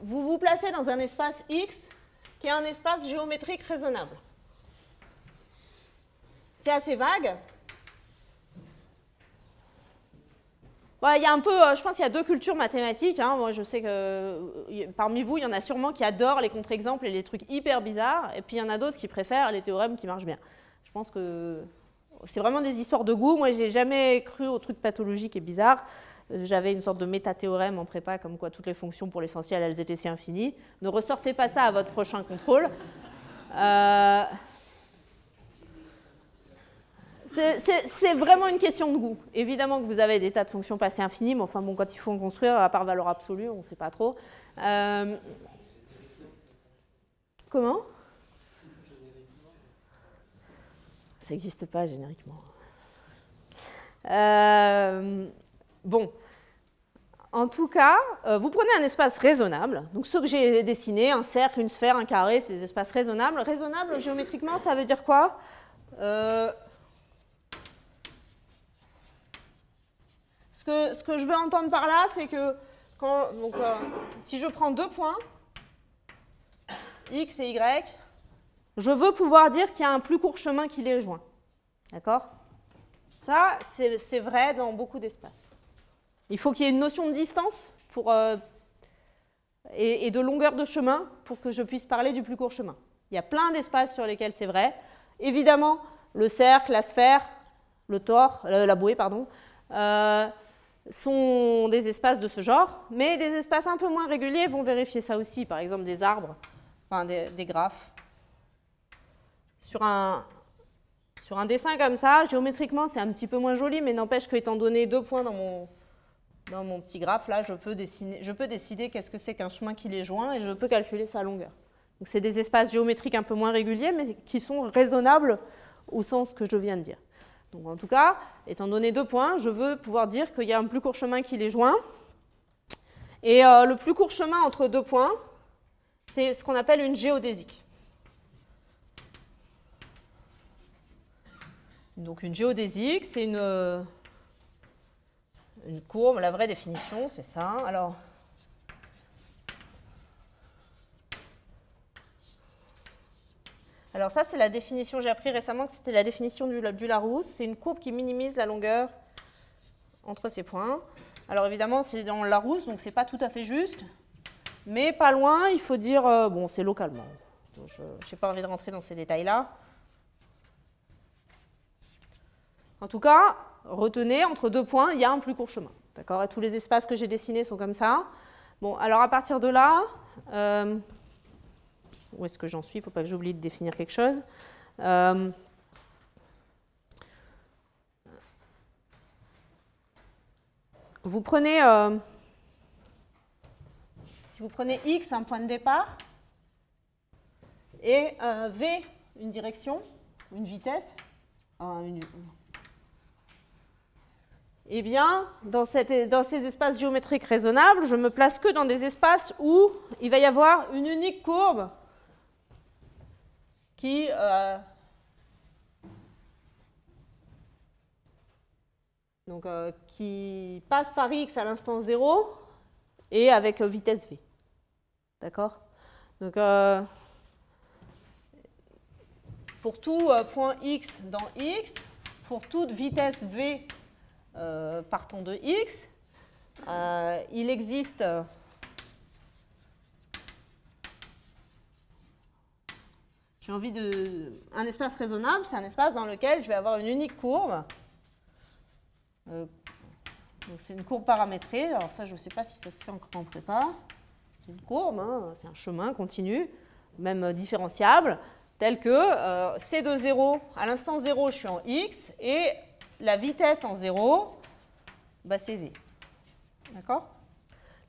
vous vous placez dans un espace X qui est un espace géométrique raisonnable. C'est assez vague. Ouais, il y a un peu, je pense qu'il y a 2 cultures mathématiques. Hein. Moi, je sais que parmi vous, il y en a sûrement qui adorent les contre-exemples et les trucs hyper bizarres, et puis il y en a d'autres qui préfèrent les théorèmes qui marchent bien. Je pense que c'est vraiment des histoires de goût. Moi, je n'ai jamais cru aux trucs pathologiques et bizarres. J'avais une sorte de métathéorème en prépa, comme quoi toutes les fonctions, pour l'essentiel, elles étaient si infinies. Ne ressortez pas ça à votre prochain contrôle. C'est vraiment une question de goût. Évidemment que vous avez des tas de fonctions passées infinies, mais enfin bon, quand il faut en construire, à part valeur absolue, on ne sait pas trop. Comment ? Ça n'existe pas génériquement. Bon. En tout cas, vous prenez un espace raisonnable. Donc ceux que j'ai dessinés, un cercle, une sphère, un carré, c'est des espaces raisonnables. Raisonnable, géométriquement, ça veut dire quoi ? Ce que je veux entendre par là, c'est que si je prends 2 points, X et Y, je veux pouvoir dire qu'il y a un plus court chemin qui les joint. D'accord ? Ça, c'est vrai dans beaucoup d'espaces. Il faut qu'il y ait une notion de distance et de longueur de chemin pour que je puisse parler du plus court chemin. Il y a plein d'espaces sur lesquels c'est vrai. Évidemment, le cercle, la sphère, le tore, la bouée, pardon, sont des espaces de ce genre, mais des espaces un peu moins réguliers vont vérifier ça aussi, par exemple des arbres, enfin des graphes. Sur un dessin comme ça, géométriquement, c'est un petit peu moins joli, mais n'empêche qu'étant donné 2 points dans mon petit graphe, là, je peux décider qu'est-ce que c'est qu'un chemin qui les joint et je peux calculer sa longueur. Donc, c'est des espaces géométriques un peu moins réguliers, mais qui sont raisonnables au sens que je viens de dire. Donc, en tout cas, étant donné 2 points, je veux pouvoir dire qu'il y a un plus court chemin qui les joint. Et le plus court chemin entre 2 points, c'est ce qu'on appelle une géodésique. Donc, une géodésique, c'est une courbe, la vraie définition, c'est ça. Alors ça, c'est la définition, j'ai appris récemment que c'était la définition du Larousse. C'est une courbe qui minimise la longueur entre ces points. Alors évidemment, c'est dans Larousse, donc c'est pas tout à fait juste. Mais pas loin, il faut dire, bon, c'est localement. Donc, je n'ai pas envie de rentrer dans ces détails-là. En tout cas, retenez, entre 2 points, il y a un plus court chemin. D'accord ? Et tous les espaces que j'ai dessinés sont comme ça. Bon, alors à partir de là... où est-ce que j'en suis? Il ne faut pas que j'oublie de définir quelque chose. Vous prenez, si vous prenez X, un point de départ, et V, une direction, une vitesse, eh bien, dans ces espaces géométriques raisonnables, je me place que dans des espaces où il va y avoir une unique courbe qui passe par X à l'instant 0 et avec vitesse V. D'accord? Donc, pour tout point X dans X, pour toute vitesse V partant de X, il existe un espace raisonnable, c'est un espace dans lequel je vais avoir une unique courbe. Donc c'est une courbe paramétrée. Alors ça, je ne sais pas si ça se fait encore en prépa. C'est une courbe, hein, c'est un chemin continu, même différenciable, tel que C de 0, à l'instant 0, je suis en X, et la vitesse en 0, bah, c'est V. D'accord?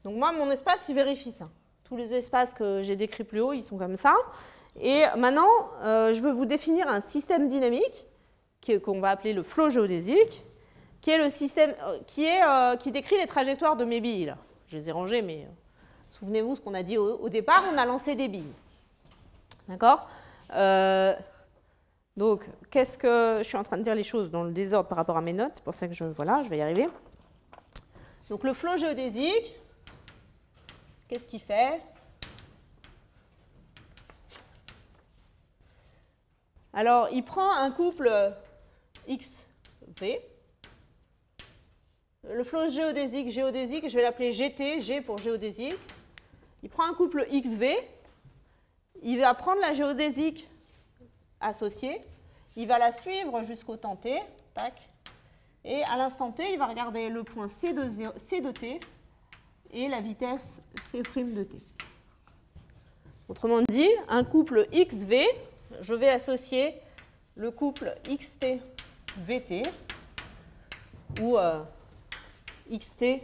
Donc moi, mon espace, il vérifie ça. Tous les espaces que j'ai décrits plus haut, ils sont comme ça. Et maintenant, je veux vous définir un système dynamique qu'on va appeler le flot géodésique, qui est le système qui décrit les trajectoires de mes billes. Là. Je les ai rangées, mais souvenez-vous ce qu'on a dit au départ, on a lancé des billes. D'accord? Donc, qu'est-ce que... Je suis en train de dire les choses dans le désordre par rapport à mes notes, c'est pour ça que je vais y arriver. Donc, le flot géodésique, qu'est-ce qu'il fait? Alors, il prend un couple XV. Le flot géodésique, je vais l'appeler GT, G pour géodésique. Il prend un couple XV. Il va prendre la géodésique associée. Il va la suivre jusqu'au temps T. Tac. Et à l'instant T, il va regarder le point C de T et la vitesse C' de T. Autrement dit, un couple XV, je vais associer le couple XT-VT, où XT,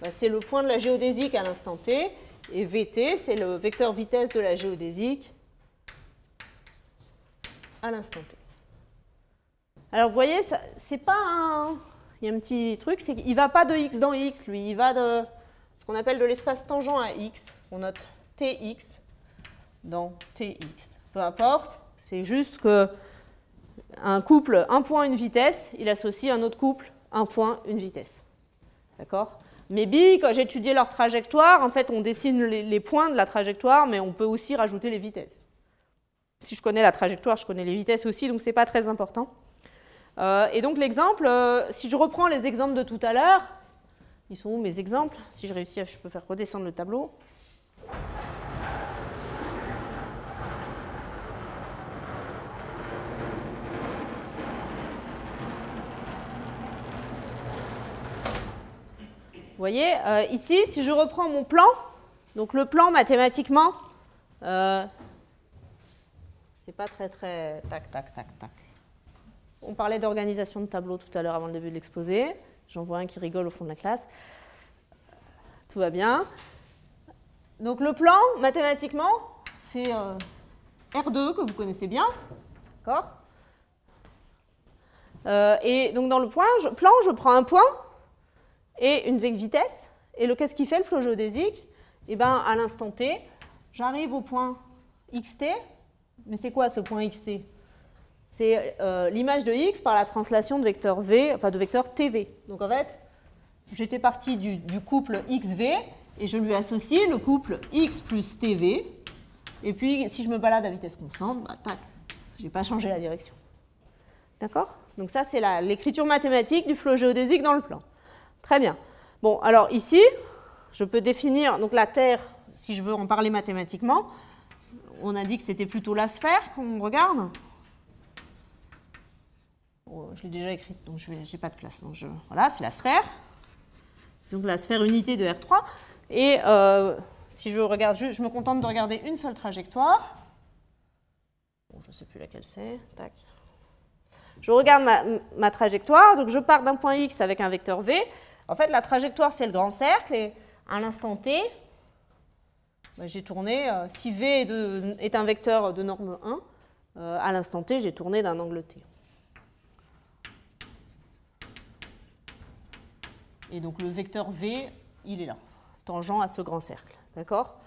bah, c'est le point de la géodésique à l'instant T, et VT, c'est le vecteur vitesse de la géodésique à l'instant T. Alors vous voyez, c'est pas un... Il y a un petit truc, c'est qu'il ne va pas de X dans X, lui, il va de ce qu'on appelle de l'espace tangent à X. On note TX dans TX. Peu importe, c'est juste que un couple, un point, une vitesse, il associe un autre couple, un point, une vitesse. D'accord? Mes billes, quand j'ai étudié leur trajectoire, en fait, on dessine les points de la trajectoire, mais on peut aussi rajouter les vitesses. Si je connais la trajectoire, je connais les vitesses aussi, donc ce n'est pas très important. Et donc l'exemple, si je reprends les exemples de tout à l'heure, Ils sont où mes exemples? Si je réussis, je peux faire redescendre le tableau. Vous voyez, ici, si je reprends mon plan, donc le plan mathématiquement, c'est pas très... Tac, tac, tac, tac. On parlait d'organisation de tableau tout à l'heure avant le début de l'exposé. J'en vois un qui rigole au fond de la classe. Tout va bien. Donc le plan, mathématiquement, c'est R2 que vous connaissez bien. D'accord? Et donc dans le plan, je prends un point et une vitesse. Et qu'est-ce qui fait le flot géodésique? Eh bien, à l'instant t, j'arrive au point xt. Mais c'est quoi ce point xt? C'est l'image de x par la translation de vecteur v, enfin de vecteur tv. Donc en fait, j'étais parti du couple xv et je lui associe le couple x plus tv. Et puis, si je me balade à vitesse constante, bah, tac, je n'ai pas changé la direction. D'accord? Donc ça, c'est l'écriture mathématique du flot géodésique dans le plan. Très bien. Bon, alors ici, je peux définir donc la Terre, si je veux en parler mathématiquement. On a dit que c'était plutôt la sphère qu'on regarde. Bon, je l'ai déjà écrite, donc je n'ai pas de place. Donc voilà, c'est la sphère. Donc la sphère unité de R3. Et si je regarde, je me contente de regarder une seule trajectoire. Bon, je ne sais plus laquelle c'est. Tac. Je regarde ma trajectoire. Donc je pars d'un point X avec un vecteur V. En fait, la trajectoire, c'est le grand cercle. Et à l'instant T, ben, j'ai tourné, si V est un vecteur de norme 1, à l'instant T, j'ai tourné d'un angle T. Et donc le vecteur V, il est là, tangent à ce grand cercle. D'accord?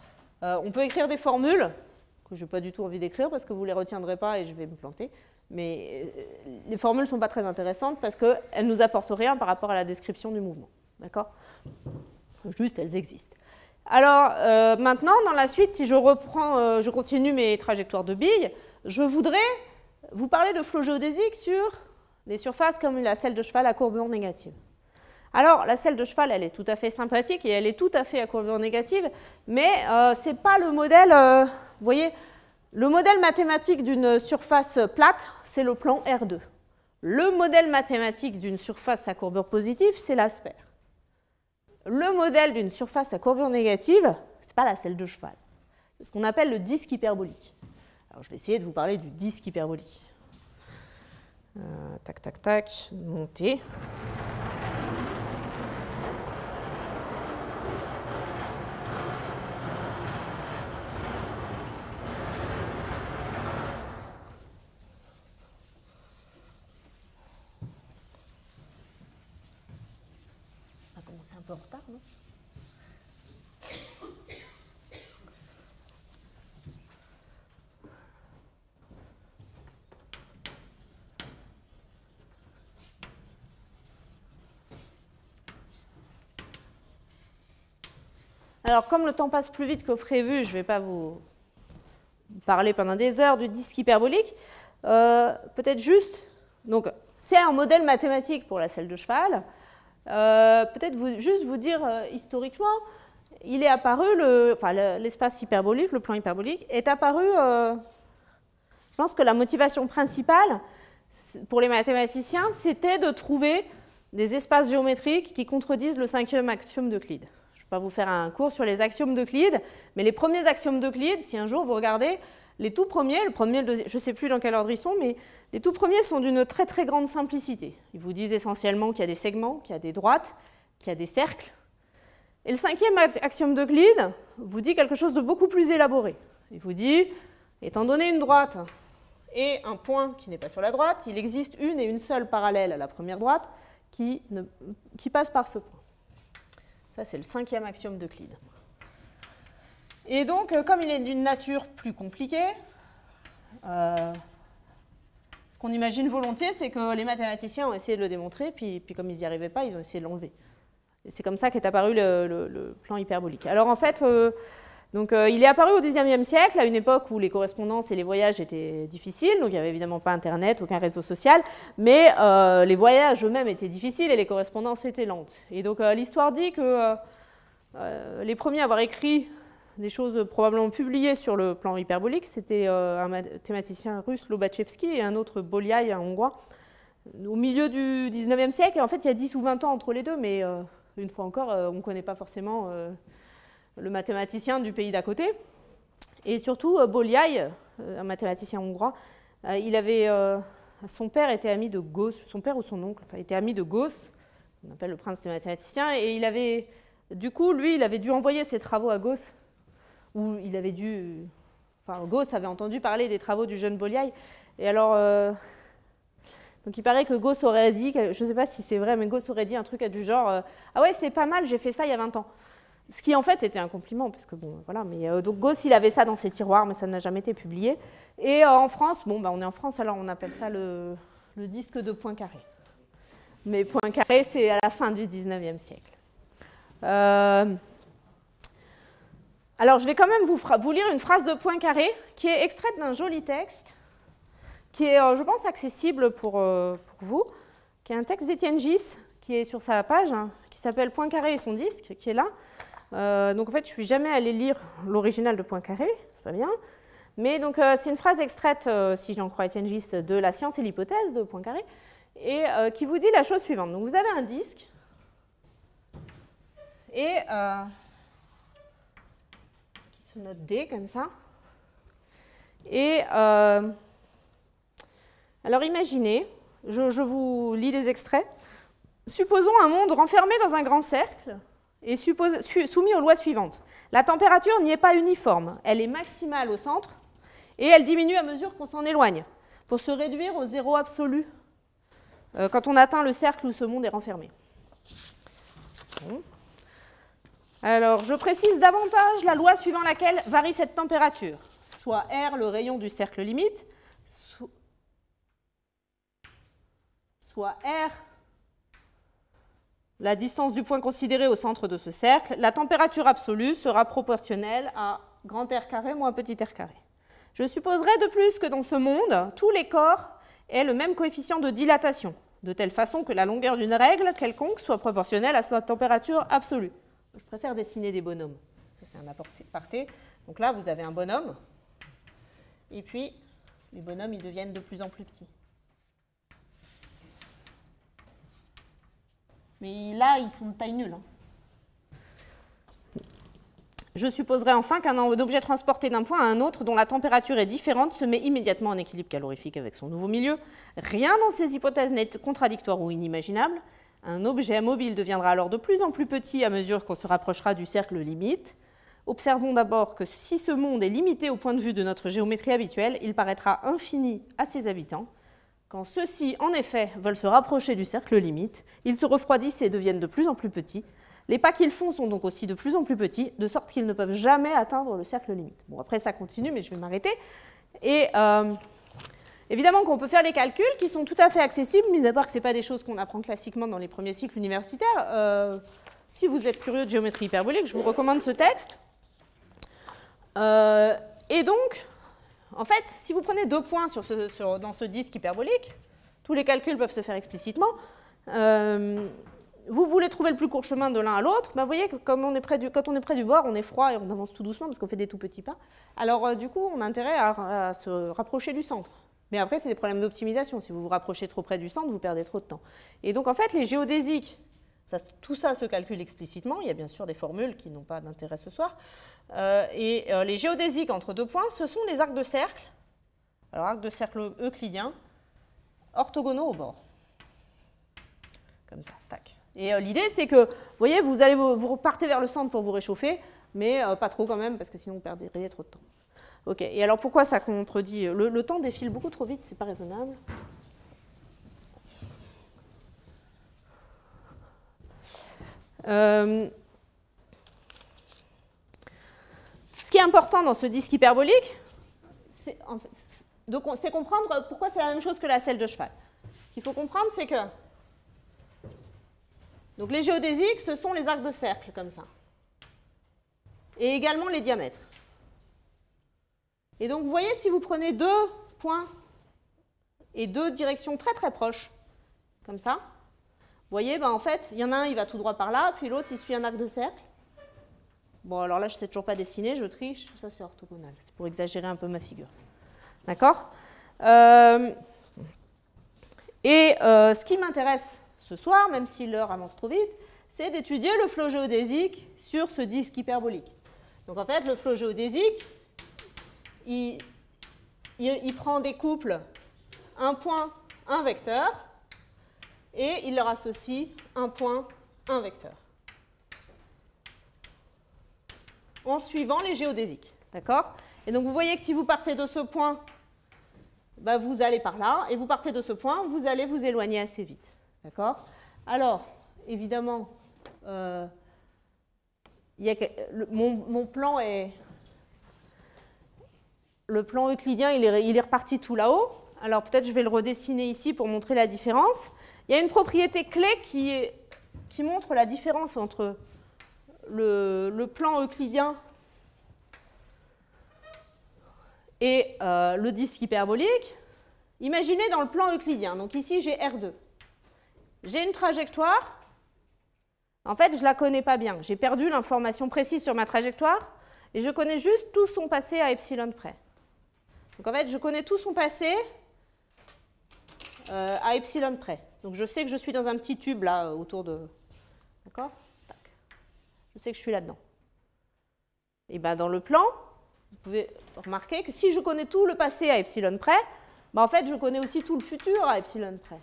On peut écrire des formules, que je n'ai pas du tout envie d'écrire parce que vous ne les retiendrez pas et je vais me planter. Mais les formules ne sont pas très intéressantes parce qu'elles ne nous apportent rien par rapport à la description du mouvement. D'accord? Juste, elles existent. Alors, maintenant, dans la suite, si je continue mes trajectoires de billes, je voudrais vous parler de flot géodésique sur des surfaces comme la selle de cheval à courbure négative. Alors, la selle de cheval, elle est tout à fait sympathique et elle est tout à fait à courbure négative, mais ce n'est pas le modèle, vous voyez, le modèle mathématique d'une surface plate, c'est le plan R2. Le modèle mathématique d'une surface à courbure positive, c'est la sphère. Le modèle d'une surface à courbure négative, ce n'est pas la selle de cheval. C'est ce qu'on appelle le disque hyperbolique. Alors, je vais essayer de vous parler du disque hyperbolique. Tac, tac, tac, monter. Un peu en retard, non? Alors, comme le temps passe plus vite que prévu, je ne vais pas vous parler pendant des heures du disque hyperbolique. Peut-être juste, donc c'est un modèle mathématique pour la selle de cheval. Peut-être juste vous dire historiquement, il est apparu, l'espace hyperbolique, le plan hyperbolique, est apparu, je pense que la motivation principale pour les mathématiciens, c'était de trouver des espaces géométriques qui contredisent le 5e axiome d'Euclide. Je ne vais pas vous faire un cours sur les axiomes d'Euclide, mais les premiers axiomes d'Euclide, si un jour vous regardez, les tout premiers, le premier, le deuxième, je ne sais plus dans quel ordre ils sont, mais les tout premiers sont d'une très très grande simplicité. Ils vous disent essentiellement qu'il y a des segments, qu'il y a des droites, qu'il y a des cercles. Et le 5e axiome d'Euclide vous dit quelque chose de beaucoup plus élaboré. Il vous dit, étant donné une droite et un point qui n'est pas sur la droite, il existe une et une seule parallèle à la première droite qui passe par ce point. Ça, c'est le 5e axiome d'Euclide. Et donc, comme il est d'une nature plus compliquée, ce qu'on imagine volontiers, c'est que les mathématiciens ont essayé de le démontrer, puis comme ils n'y arrivaient pas, ils ont essayé de l'enlever. Et c'est comme ça qu'est apparu le plan hyperbolique. Alors en fait, Donc il est apparu au XIXe siècle, à une époque où les correspondances et les voyages étaient difficiles, donc il n'y avait évidemment pas Internet, aucun réseau social, mais les voyages eux-mêmes étaient difficiles et les correspondances étaient lentes. Et donc l'histoire dit que les premiers à avoir écrit des choses probablement publiées sur le plan hyperbolique, c'était un mathématicien russe, Lobachevsky, et un autre, Bolyai, un hongrois, au milieu du XIXe siècle. Et en fait, il y a 10 ou 20 ans entre les deux, mais une fois encore, on ne connaît pas forcément le mathématicien du pays d'à côté. Et surtout, Bolyai, un mathématicien hongrois, son père était ami de Gauss, son père ou son oncle, enfin, était ami de Gauss, on appelle le prince des mathématiciens, et du coup, lui, il avait dû envoyer ses travaux à Gauss, où il avait dû... Enfin, Gauss avait entendu parler des travaux du jeune Bolyai, et alors... donc il paraît que Gauss aurait dit, je ne sais pas si c'est vrai, mais Gauss aurait dit un truc du genre ah ouais, c'est pas mal, j'ai fait ça il y a 20 ans. Ce qui en fait était un compliment, parce que bon, voilà, mais donc Gauss il avait ça dans ses tiroirs, mais ça n'a jamais été publié. Et en France, bon, on est en France, alors on appelle ça le disque de Poincaré. Mais Poincaré, c'est à la fin du XIXe siècle. Alors je vais quand même vous lire une phrase de Poincaré qui est extraite d'un joli texte, qui est, je pense, accessible pour vous, qui est un texte d'Étienne Gis, qui est sur sa page, hein, qui s'appelle Poincaré et son disque, qui est là. Donc en fait, je ne suis jamais allée lire l'original de Poincaré, c'est pas bien. Mais donc c'est une phrase extraite, si j'en crois Étienne Gis, de La science et l'hypothèse de Poincaré, et qui vous dit la chose suivante. Donc vous avez un disque, et qui se note D comme ça, et alors imaginez, je vous lis des extraits. Supposons un monde renfermé dans un grand cercle et soumis aux lois suivantes. La température n'y est pas uniforme, elle est maximale au centre et elle diminue à mesure qu'on s'en éloigne pour se réduire au zéro absolu quand on atteint le cercle où ce monde est renfermé. Bon. Alors, je précise davantage la loi suivant laquelle varie cette température, soit R, le rayon du cercle limite, soit R, la distance du point considéré au centre de ce cercle, la température absolue sera proportionnelle à grand R carré moins petit r carré. Je supposerai de plus que dans ce monde, tous les corps aient le même coefficient de dilatation, de telle façon que la longueur d'une règle quelconque soit proportionnelle à sa température absolue. Je préfère dessiner des bonhommes. C'est un aparté. Donc là, vous avez un bonhomme, et puis les bonhommes, ils deviennent de plus en plus petits. Mais là, ils sont de taille nulle. Je supposerai enfin qu'un objet transporté d'un point à un autre dont la température est différente se met immédiatement en équilibre calorifique avec son nouveau milieu. Rien dans ces hypothèses n'est contradictoire ou inimaginable. Un objet mobile deviendra alors de plus en plus petit à mesure qu'on se rapprochera du cercle limite. Observons d'abord que si ce monde est limité au point de vue de notre géométrie habituelle, il paraîtra infini à ses habitants. Quand ceux-ci, en effet, veulent se rapprocher du cercle limite, ils se refroidissent et deviennent de plus en plus petits. Les pas qu'ils font sont donc aussi de plus en plus petits, de sorte qu'ils ne peuvent jamais atteindre le cercle limite. Bon, après, ça continue, mais je vais m'arrêter. Et évidemment qu'on peut faire les calculs qui sont tout à fait accessibles, mis à part que ce n'est pas des choses qu'on apprend classiquement dans les premiers cycles universitaires. Si vous êtes curieux de géométrie hyperbolique, je vous recommande ce texte. Et donc, en fait, si vous prenez 2 points dans ce disque hyperbolique, tous les calculs peuvent se faire explicitement. Vous voulez trouver le plus court chemin de l'un à l'autre, vous voyez que quand on est près du bord, on est froid et on avance tout doucement parce qu'on fait des tout petits pas. Alors du coup, on a intérêt à se rapprocher du centre. Mais après, c'est des problèmes d'optimisation. Si vous vous rapprochez trop près du centre, vous perdez trop de temps. Et donc en fait, les géodésiques, tout ça se calcule explicitement. Il y a bien sûr des formules qui n'ont pas d'intérêt ce soir. Les géodésiques entre 2 points, ce sont les arcs de cercle. Alors arcs de cercle euclidien, orthogonaux au bord. Comme ça, tac. Et l'idée, c'est que, vous voyez, vous repartez vers le centre pour vous réchauffer, mais pas trop quand même, parce que sinon vous perdriez trop de temps. Ok, et alors pourquoi ça contredit? Le temps défile beaucoup trop vite, c'est pas raisonnable. Ce qui est important dans ce disque hyperbolique, c'est comprendre pourquoi c'est la même chose que la selle de cheval. Ce qu'il faut comprendre, c'est que donc les géodésiques, ce sont les arcs de cercle, comme ça. et également les diamètres. Et donc, vous voyez, si vous prenez deux points et deux directions très très proches, comme ça, vous voyez, ben, en fait, il y en a un, il va tout droit par là, puis l'autre, il suit un arc de cercle. Bon, alors là, je ne sais toujours pas dessiner, je triche, ça c'est orthogonal, c'est pour exagérer un peu ma figure. D'accord? Ce qui m'intéresse ce soir, même si l'heure avance trop vite, c'est d'étudier le flot géodésique sur ce disque hyperbolique. Donc en fait, le flot géodésique, il prend des couples, un point, un vecteur, et il leur associe un point, un vecteur, en suivant les géodésiques. D'accord? Et donc vous voyez que si vous partez de ce point, bah, vous allez par là, et vous partez de ce point, vous allez vous éloigner assez vite. D'accord? Alors, évidemment, mon plan est... Le plan euclidien, il est reparti tout là-haut. Alors peut-être je vais le redessiner ici pour montrer la différence. Il y a une propriété clé qui montre la différence entre le plan euclidien et le disque hyperbolique. Imaginez dans le plan euclidien, donc ici j'ai R2. J'ai une trajectoire. En fait, je ne la connais pas bien. J'ai perdu l'information précise sur ma trajectoire et je connais juste tout son passé à epsilon près. Donc en fait, je connais tout son passé à epsilon près. Donc je sais que je suis dans un petit tube là autour de... D'accord? Je sais que je suis là-dedans. Et bien dans le plan, vous pouvez remarquer que si je connais tout le passé à epsilon près, ben en fait je connais aussi tout le futur à epsilon près.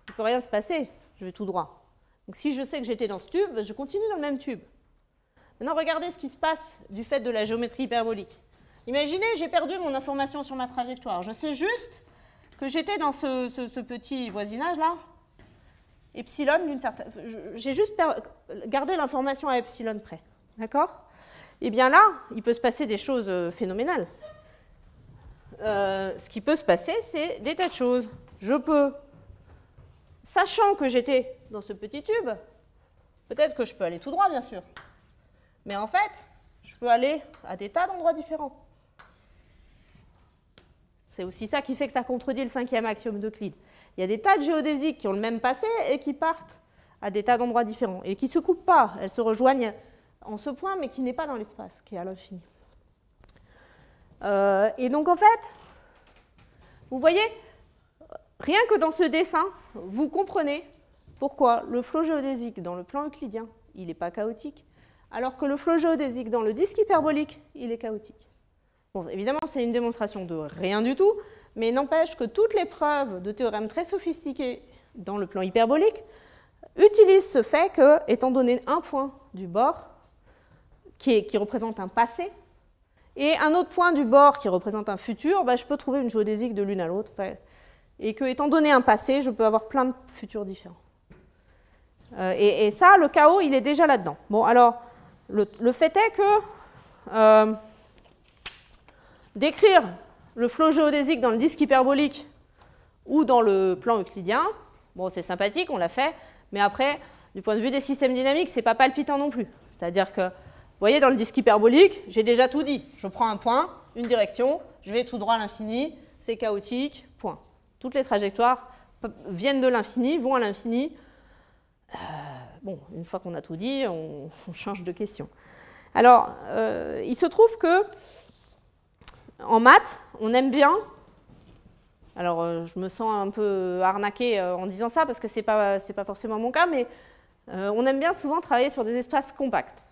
Il ne peut rien se passer, je vais tout droit. Donc si je sais que j'étais dans ce tube, je continue dans le même tube. Maintenant regardez ce qui se passe du fait de la géométrie hyperbolique. Imaginez, j'ai perdu mon information sur ma trajectoire. Je sais juste que j'étais dans ce petit voisinage-là, epsilon d'une certaine... J'ai juste gardé l'information à epsilon près. D'accord? Et bien là, il peut se passer des choses phénoménales. Ce qui peut se passer, c'est des tas de choses. Je peux, sachant que j'étais dans ce petit tube, peut-être que je peux aller tout droit, bien sûr. Mais en fait, je peux aller à des tas d'endroits différents. C'est aussi ça qui fait que ça contredit le 5e axiome d'Euclide. Il y a des tas de géodésiques qui ont le même passé et qui partent à des tas d'endroits différents et qui ne se coupent pas. Elles se rejoignent en ce point, mais qui n'est pas dans l'espace, qui est à l'infini. Et donc, en fait, vous voyez, rien que dans ce dessin, vous comprenez pourquoi le flot géodésique dans le plan euclidien, il n'est pas chaotique, alors que le flot géodésique dans le disque hyperbolique, il est chaotique. Bon, évidemment, c'est une démonstration de rien du tout, mais n'empêche que toutes les preuves de théorèmes très sophistiqués dans le plan hyperbolique utilisent ce fait que, étant donné un point du bord qui représente un passé, et un autre point du bord qui représente un futur, ben, je peux trouver une géodésique de l'une à l'autre, et que, étant donné un passé, je peux avoir plein de futurs différents. Et ça, le chaos, il est déjà là-dedans. Bon, alors, le fait est que décrire le flot géodésique dans le disque hyperbolique ou dans le plan euclidien, bon, c'est sympathique, on l'a fait, mais après, du point de vue des systèmes dynamiques, c'est pas palpitant non plus. C'est-à-dire que, vous voyez, dans le disque hyperbolique, j'ai déjà tout dit. Je prends un point, une direction, je vais tout droit à l'infini, c'est chaotique, point. Toutes les trajectoires viennent de l'infini, vont à l'infini. Bon, une fois qu'on a tout dit, on change de question. Alors, il se trouve que en maths, on aime bien, alors je me sens un peu arnaquée en disant ça parce que c'est pas forcément mon cas, mais on aime bien souvent travailler sur des espaces compacts.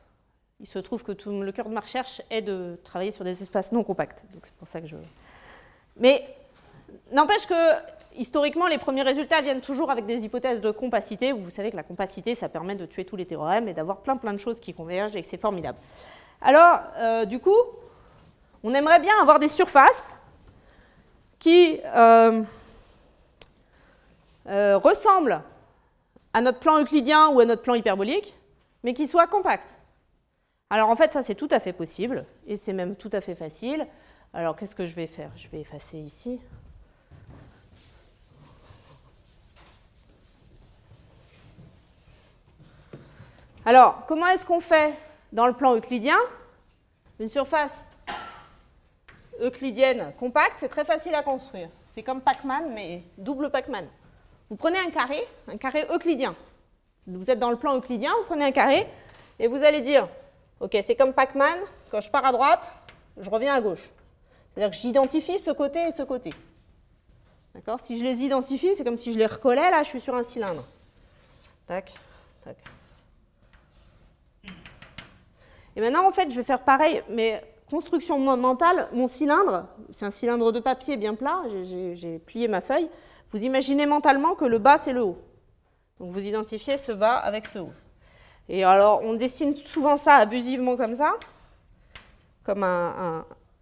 Il se trouve que le cœur de ma recherche est de travailler sur des espaces non compacts. Donc c'est pour ça que je... Mais n'empêche que historiquement, les premiers résultats viennent toujours avec des hypothèses de compacité. Vous savez que la compacité, ça permet de tuer tous les théorèmes et d'avoir plein de choses qui convergent et que c'est formidable. Alors, du coup, on aimerait bien avoir des surfaces qui ressemblent à notre plan euclidien ou à notre plan hyperbolique, mais qui soient compactes. Alors en fait, ça c'est tout à fait possible, et c'est même tout à fait facile. Alors qu'est-ce que je vais faire? Je vais effacer ici. Alors, comment est-ce qu'on fait dans le plan euclidien? Une surface euclidienne compacte, c'est très facile à construire. C'est comme Pac-Man, mais double Pac-Man. Vous prenez un carré euclidien. Vous êtes dans le plan euclidien, vous prenez un carré, et vous allez dire, ok, c'est comme Pac-Man, quand je pars à droite, je reviens à gauche. C'est-à-dire que j'identifie ce côté et ce côté. D'accord? Si je les identifie, c'est comme si je les recollais, là, je suis sur un cylindre. Tac, tac. Et maintenant, en fait, je vais faire pareil, mais construction mentale, mon cylindre, c'est un cylindre de papier bien plat, j'ai plié ma feuille. Vous imaginez mentalement que le bas, c'est le haut. Donc, vous identifiez ce bas avec ce haut. Et alors, on dessine souvent ça abusivement comme ça, comme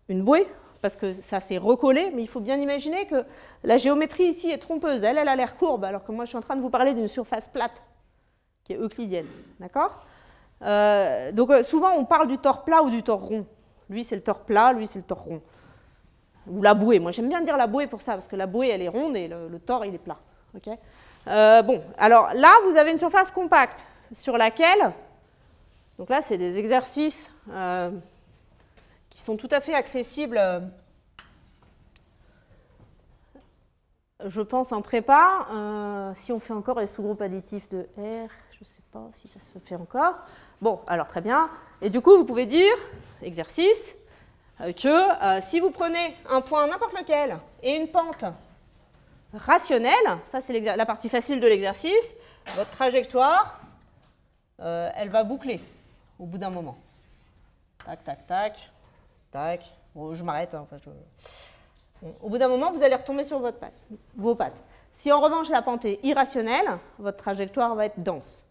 une bouée, parce que ça s'est recollé, mais il faut bien imaginer que la géométrie ici est trompeuse. Elle a l'air courbe, alors que moi, je suis en train de vous parler d'une surface plate, qui est euclidienne. D'accord? Donc, souvent, on parle du tore plat ou du tore rond. Lui, c'est le tore plat, lui, c'est le tore rond. Ou la bouée. Moi, j'aime bien dire la bouée pour ça, parce que la bouée, elle est ronde et le tore, il est plat. Okay? Bon, alors là, vous avez une surface compacte sur laquelle, donc là, c'est des exercices qui sont tout à fait accessibles, je pense, en prépa. Si on fait encore les sous-groupes additifs de R, je ne sais pas si ça se fait encore. Bon, alors très bien. Et du coup, vous pouvez dire, exercice, que si vous prenez un point n'importe lequel et une pente rationnelle, ça c'est la partie facile de l'exercice, votre trajectoire, elle va boucler au bout d'un moment. Tac, tac, tac, tac. Bon, je m'arrête. Hein, enfin, bon, au bout d'un moment, vous allez retomber sur vos pattes. Si en revanche la pente est irrationnelle, votre trajectoire va être dense.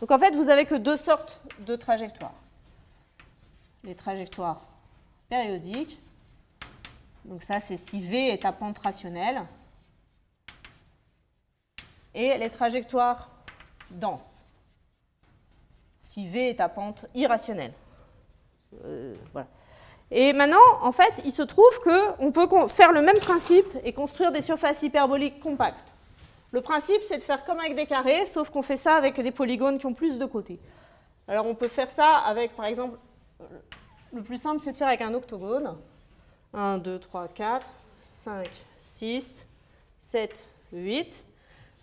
Donc en fait, vous n'avez que deux sortes de trajectoires. Les trajectoires périodiques. Donc ça, c'est si V est à pente rationnelle. Et les trajectoires denses. Si V est à pente irrationnelle. Voilà. Et maintenant, en fait, il se trouve qu'on peut faire le même principe et construire des surfaces hyperboliques compactes. Le principe, c'est de faire comme avec des carrés, sauf qu'on fait ça avec des polygones qui ont plus de côtés. Alors, on peut faire ça avec, par exemple, le plus simple, c'est de faire avec un octogone. 1, 2, 3, 4, 5, 6, 7, 8.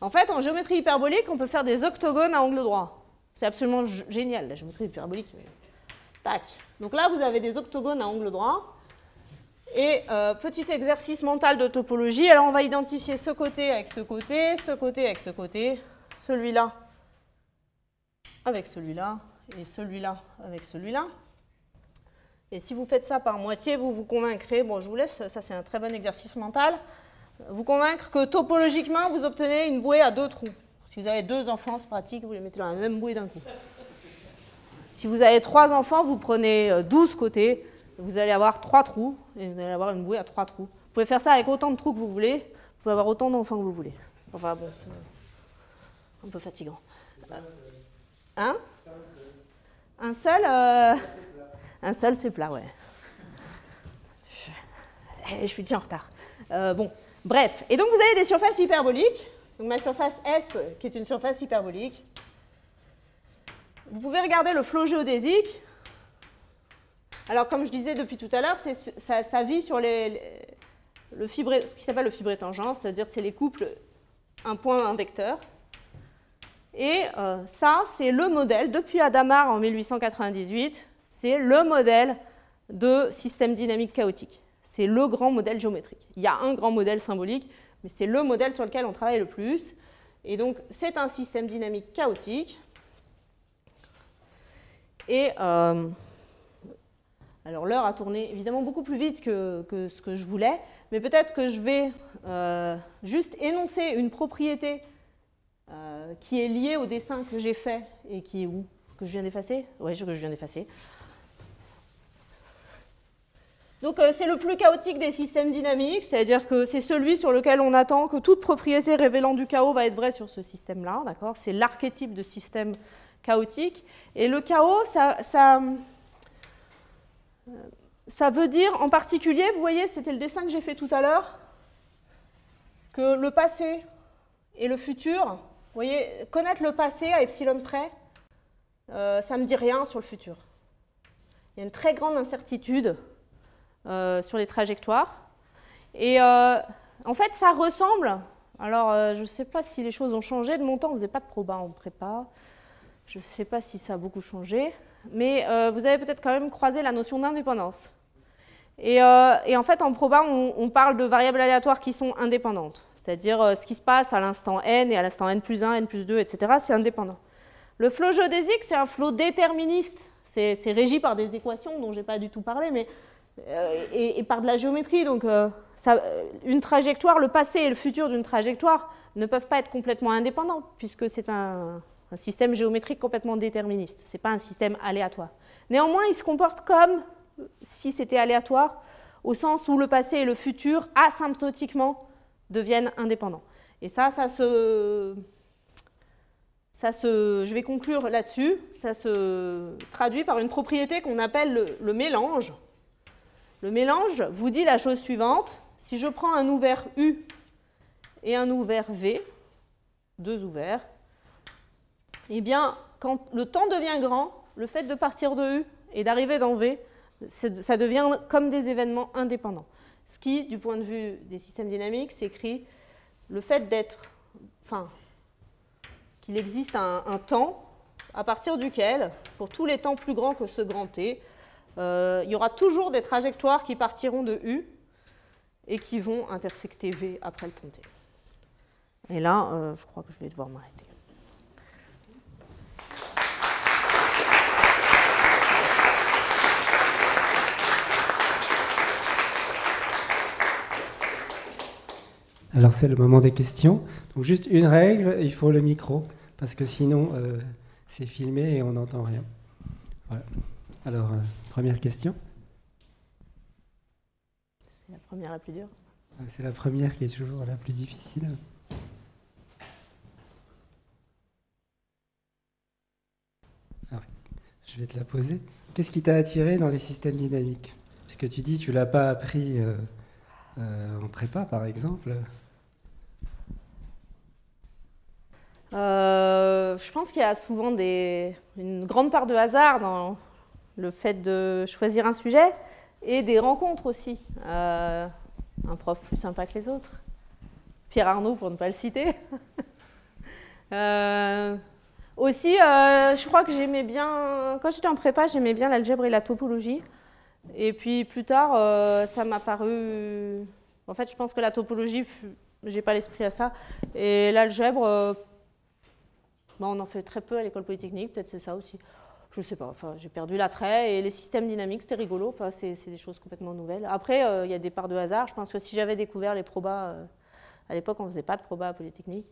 En fait, en géométrie hyperbolique, on peut faire des octogones à angle droit. C'est absolument génial, la géométrie hyperbolique. Tac. Donc là, vous avez des octogones à angle droit. Et petit exercice mental de topologie. Alors, on va identifier ce côté avec ce côté, ce côté avec ce côté, celui-là avec celui-là, et celui-là avec celui-là. Et si vous faites ça par moitié, vous vous convaincrez, bon, je vous laisse, ça c'est un très bon exercice mental, vous convaincre que topologiquement, vous obtenez une bouée à 2 trous. Si vous avez 2 enfants, c'est pratique, vous les mettez dans la même bouée d'un coup. Si vous avez 3 enfants, vous prenez 12 côtés, vous allez avoir 3 trous, et vous allez avoir une bouée à 3 trous. Vous pouvez faire ça avec autant de trous que vous voulez, vous pouvez avoir autant d'enfants que vous voulez. Enfin bon, c'est un peu fatigant. Hein? Un seul, c'est plat, ouais. Je suis déjà en retard. Bon, bref. Et donc, vous avez des surfaces hyperboliques. Donc, ma surface S, qui est une surface hyperbolique. Vous pouvez regarder le flot géodésique. Alors, comme je disais depuis tout à l'heure, ça vit sur ce qui s'appelle le fibré tangent, c'est-à-dire c'est les couples un point, un vecteur. Et ça, c'est le modèle, depuis Hadamard en 1898, c'est le modèle de système dynamique chaotique. C'est le grand modèle géométrique. Il y a un grand modèle symbolique, mais c'est le modèle sur lequel on travaille le plus. Et donc, c'est un système dynamique chaotique. Et alors, l'heure a tourné évidemment beaucoup plus vite que ce que je voulais, mais peut-être que je vais juste énoncer une propriété qui est liée au dessin que j'ai fait et qui est où? Que je viens d'effacer? Oui, que je viens d'effacer. Donc, c'est le plus chaotique des systèmes dynamiques, c'est-à-dire que c'est celui sur lequel on attend que toute propriété révélant du chaos va être vraie sur ce système-là, d'accord? C'est l'archétype de système chaotique. Et le chaos, ça veut dire en particulier, vous voyez, c'était le dessin que j'ai fait tout à l'heure, que le passé et le futur, vous voyez, connaître le passé à epsilon près, ça ne me dit rien sur le futur. il y a une très grande incertitude sur les trajectoires. Et en fait, ça ressemble, alors je ne sais pas si les choses ont changé, de mon temps on ne faisait pas de proba en prépa, je ne sais pas si ça a beaucoup changé, mais vous avez peut-être quand même croisé la notion d'indépendance. Et en fait, en proba, on parle de variables aléatoires qui sont indépendantes, c'est-à-dire ce qui se passe à l'instant n et à l'instant n plus 1, n plus 2, etc., c'est indépendant. Le flow géodésique, c'est un flow déterministe, c'est régi par des équations dont je n'ai pas du tout parlé, mais, et par de la géométrie. Donc, une trajectoire, le passé et le futur d'une trajectoire ne peuvent pas être complètement indépendants, puisque c'est un système géométrique complètement déterministe, ce n'est pas un système aléatoire. Néanmoins, il se comporte comme si c'était aléatoire, au sens où le passé et le futur, asymptotiquement, deviennent indépendants. Et je vais conclure là-dessus, ça se traduit par une propriété qu'on appelle le mélange. Le mélange vous dit la chose suivante, si je prends un ouvert U et un ouvert V, deux ouverts, eh bien, quand le temps devient grand, le fait de partir de U et d'arriver dans V, ça devient comme des événements indépendants. Ce qui, du point de vue des systèmes dynamiques, s'écrit le fait d'être, enfin, qu'il existe un temps à partir duquel, pour tous les temps plus grands que ce grand T, il y aura toujours des trajectoires qui partiront de U et qui vont intersecter V après le temps T. Et là, je crois que je vais devoir m'arrêter. Alors c'est le moment des questions. Donc juste une règle, il faut le micro, parce que sinon c'est filmé et on n'entend rien. Voilà. Alors, première question. C'est la première la plus dure. C'est la première qui est toujours la plus difficile. Alors, je vais te la poser. Qu'est-ce qui t'a attiré dans les systèmes dynamiques? Parce que tu dis que tu ne l'as pas appris en prépa, par exemple. Je pense qu'il y a souvent une grande part de hasard dans le fait de choisir un sujet et des rencontres aussi. Un prof plus sympa que les autres. Pierre Arnaud, pour ne pas le citer. Aussi, je crois que j'aimais bien, quand j'étais en prépa, j'aimais bien l'algèbre et la topologie. Et puis plus tard, ça m'a paru... En fait, je pense que la topologie, j'ai pas l'esprit à ça. Et l'algèbre, on en fait très peu à l'école polytechnique, peut-être c'est ça aussi. Je sais pas, enfin, j'ai perdu l'attrait. Et les systèmes dynamiques, c'était rigolo, enfin, c'est des choses complètement nouvelles. Après, il y a des parts de hasard. Je pense que si j'avais découvert les probas, à l'époque, on ne faisait pas de probas à Polytechnique.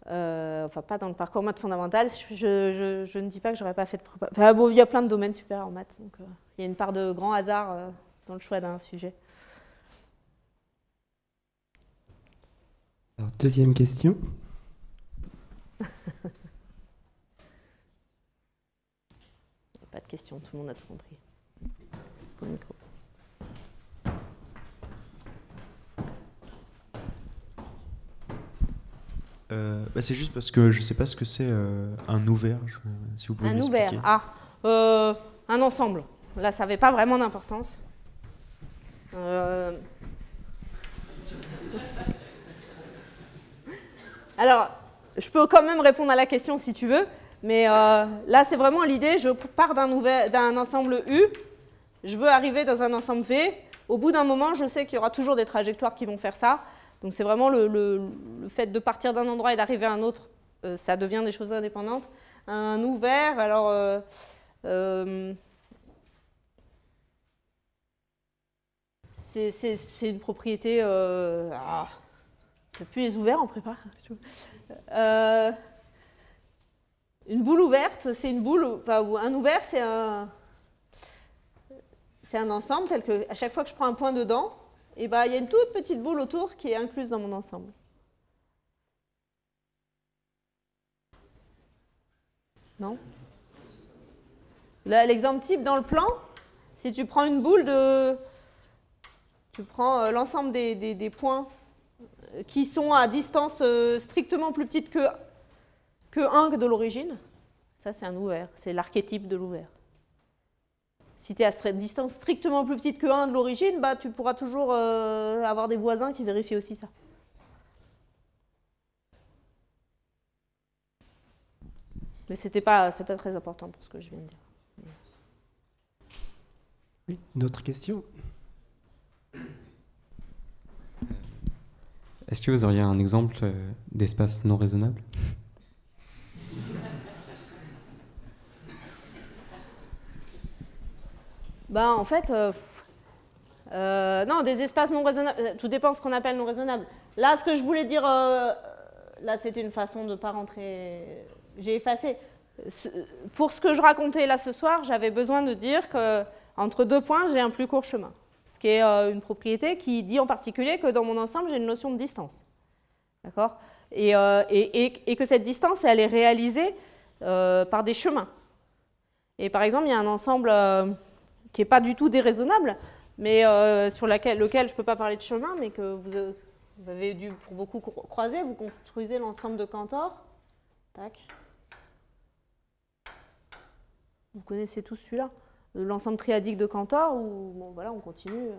Enfin, pas dans le parcours maths fondamental. Je ne dis pas que j'aurais pas fait de proba. Enfin, bon, il y a plein de domaines supérieurs en maths, donc il y a une part de grand hasard dans le choix d'un sujet. Alors, deuxième question. Pas de questions, tout le monde a tout compris. Il faut le micro. C'est juste parce que je ne sais pas ce que c'est un ouvert, si vous pouvez m'expliquer. Un ouvert, un ensemble. Là, ça n'avait pas vraiment d'importance. Alors, je peux quand même répondre à la question si tu veux, mais là, c'est vraiment l'idée, je pars d'un ensemble U, je veux arriver dans un ensemble V, au bout d'un moment, je sais qu'il y aura toujours des trajectoires qui vont faire ça, donc c'est vraiment le fait de partir d'un endroit et d'arriver à un autre, ça devient des choses indépendantes. Un ouvert, alors... c'est une propriété... plus les ouverts en prépa. Une boule ouverte, c'est une boule... Enfin, un ouvert, c'est un ensemble tel que à chaque fois que je prends un point dedans, et ben, il y a une toute petite boule autour qui est incluse dans mon ensemble. Non? L'exemple type dans le plan, si tu prends une boule de... Tu prends l'ensemble des points qui sont à distance strictement plus petite que 1 de l'origine. Ça, c'est un ouvert. C'est l'archétype de l'ouvert. Si tu es à distance strictement plus petite que 1 de l'origine, bah, tu pourras toujours avoir des voisins qui vérifient aussi ça. Mais c'est pas très important pour ce que je viens de dire. Oui, d'autres questions? Est-ce que vous auriez un exemple d'espace non raisonnable? Ben, en fait, non, des espaces non raisonnables, tout dépend de ce qu'on appelle non raisonnable. Là, ce que je voulais dire, là, c'était une façon de ne pas rentrer... J'ai effacé. Pour ce que je racontais là ce soir, j'avais besoin de dire qu'entre 2 points, j'ai un plus court chemin. Ce qui est une propriété qui dit en particulier que dans mon ensemble, j'ai une notion de distance. D'accord ? Et que cette distance, elle est réalisée par des chemins. Et par exemple, il y a un ensemble qui n'est pas du tout déraisonnable, mais sur lequel je ne peux pas parler de chemin, mais que vous avez dû pour beaucoup croiser. Vous construisez l'ensemble de Cantor. Tac. Vous connaissez tous celui-là, l'ensemble triadique de Cantor, où bon, voilà, on continue.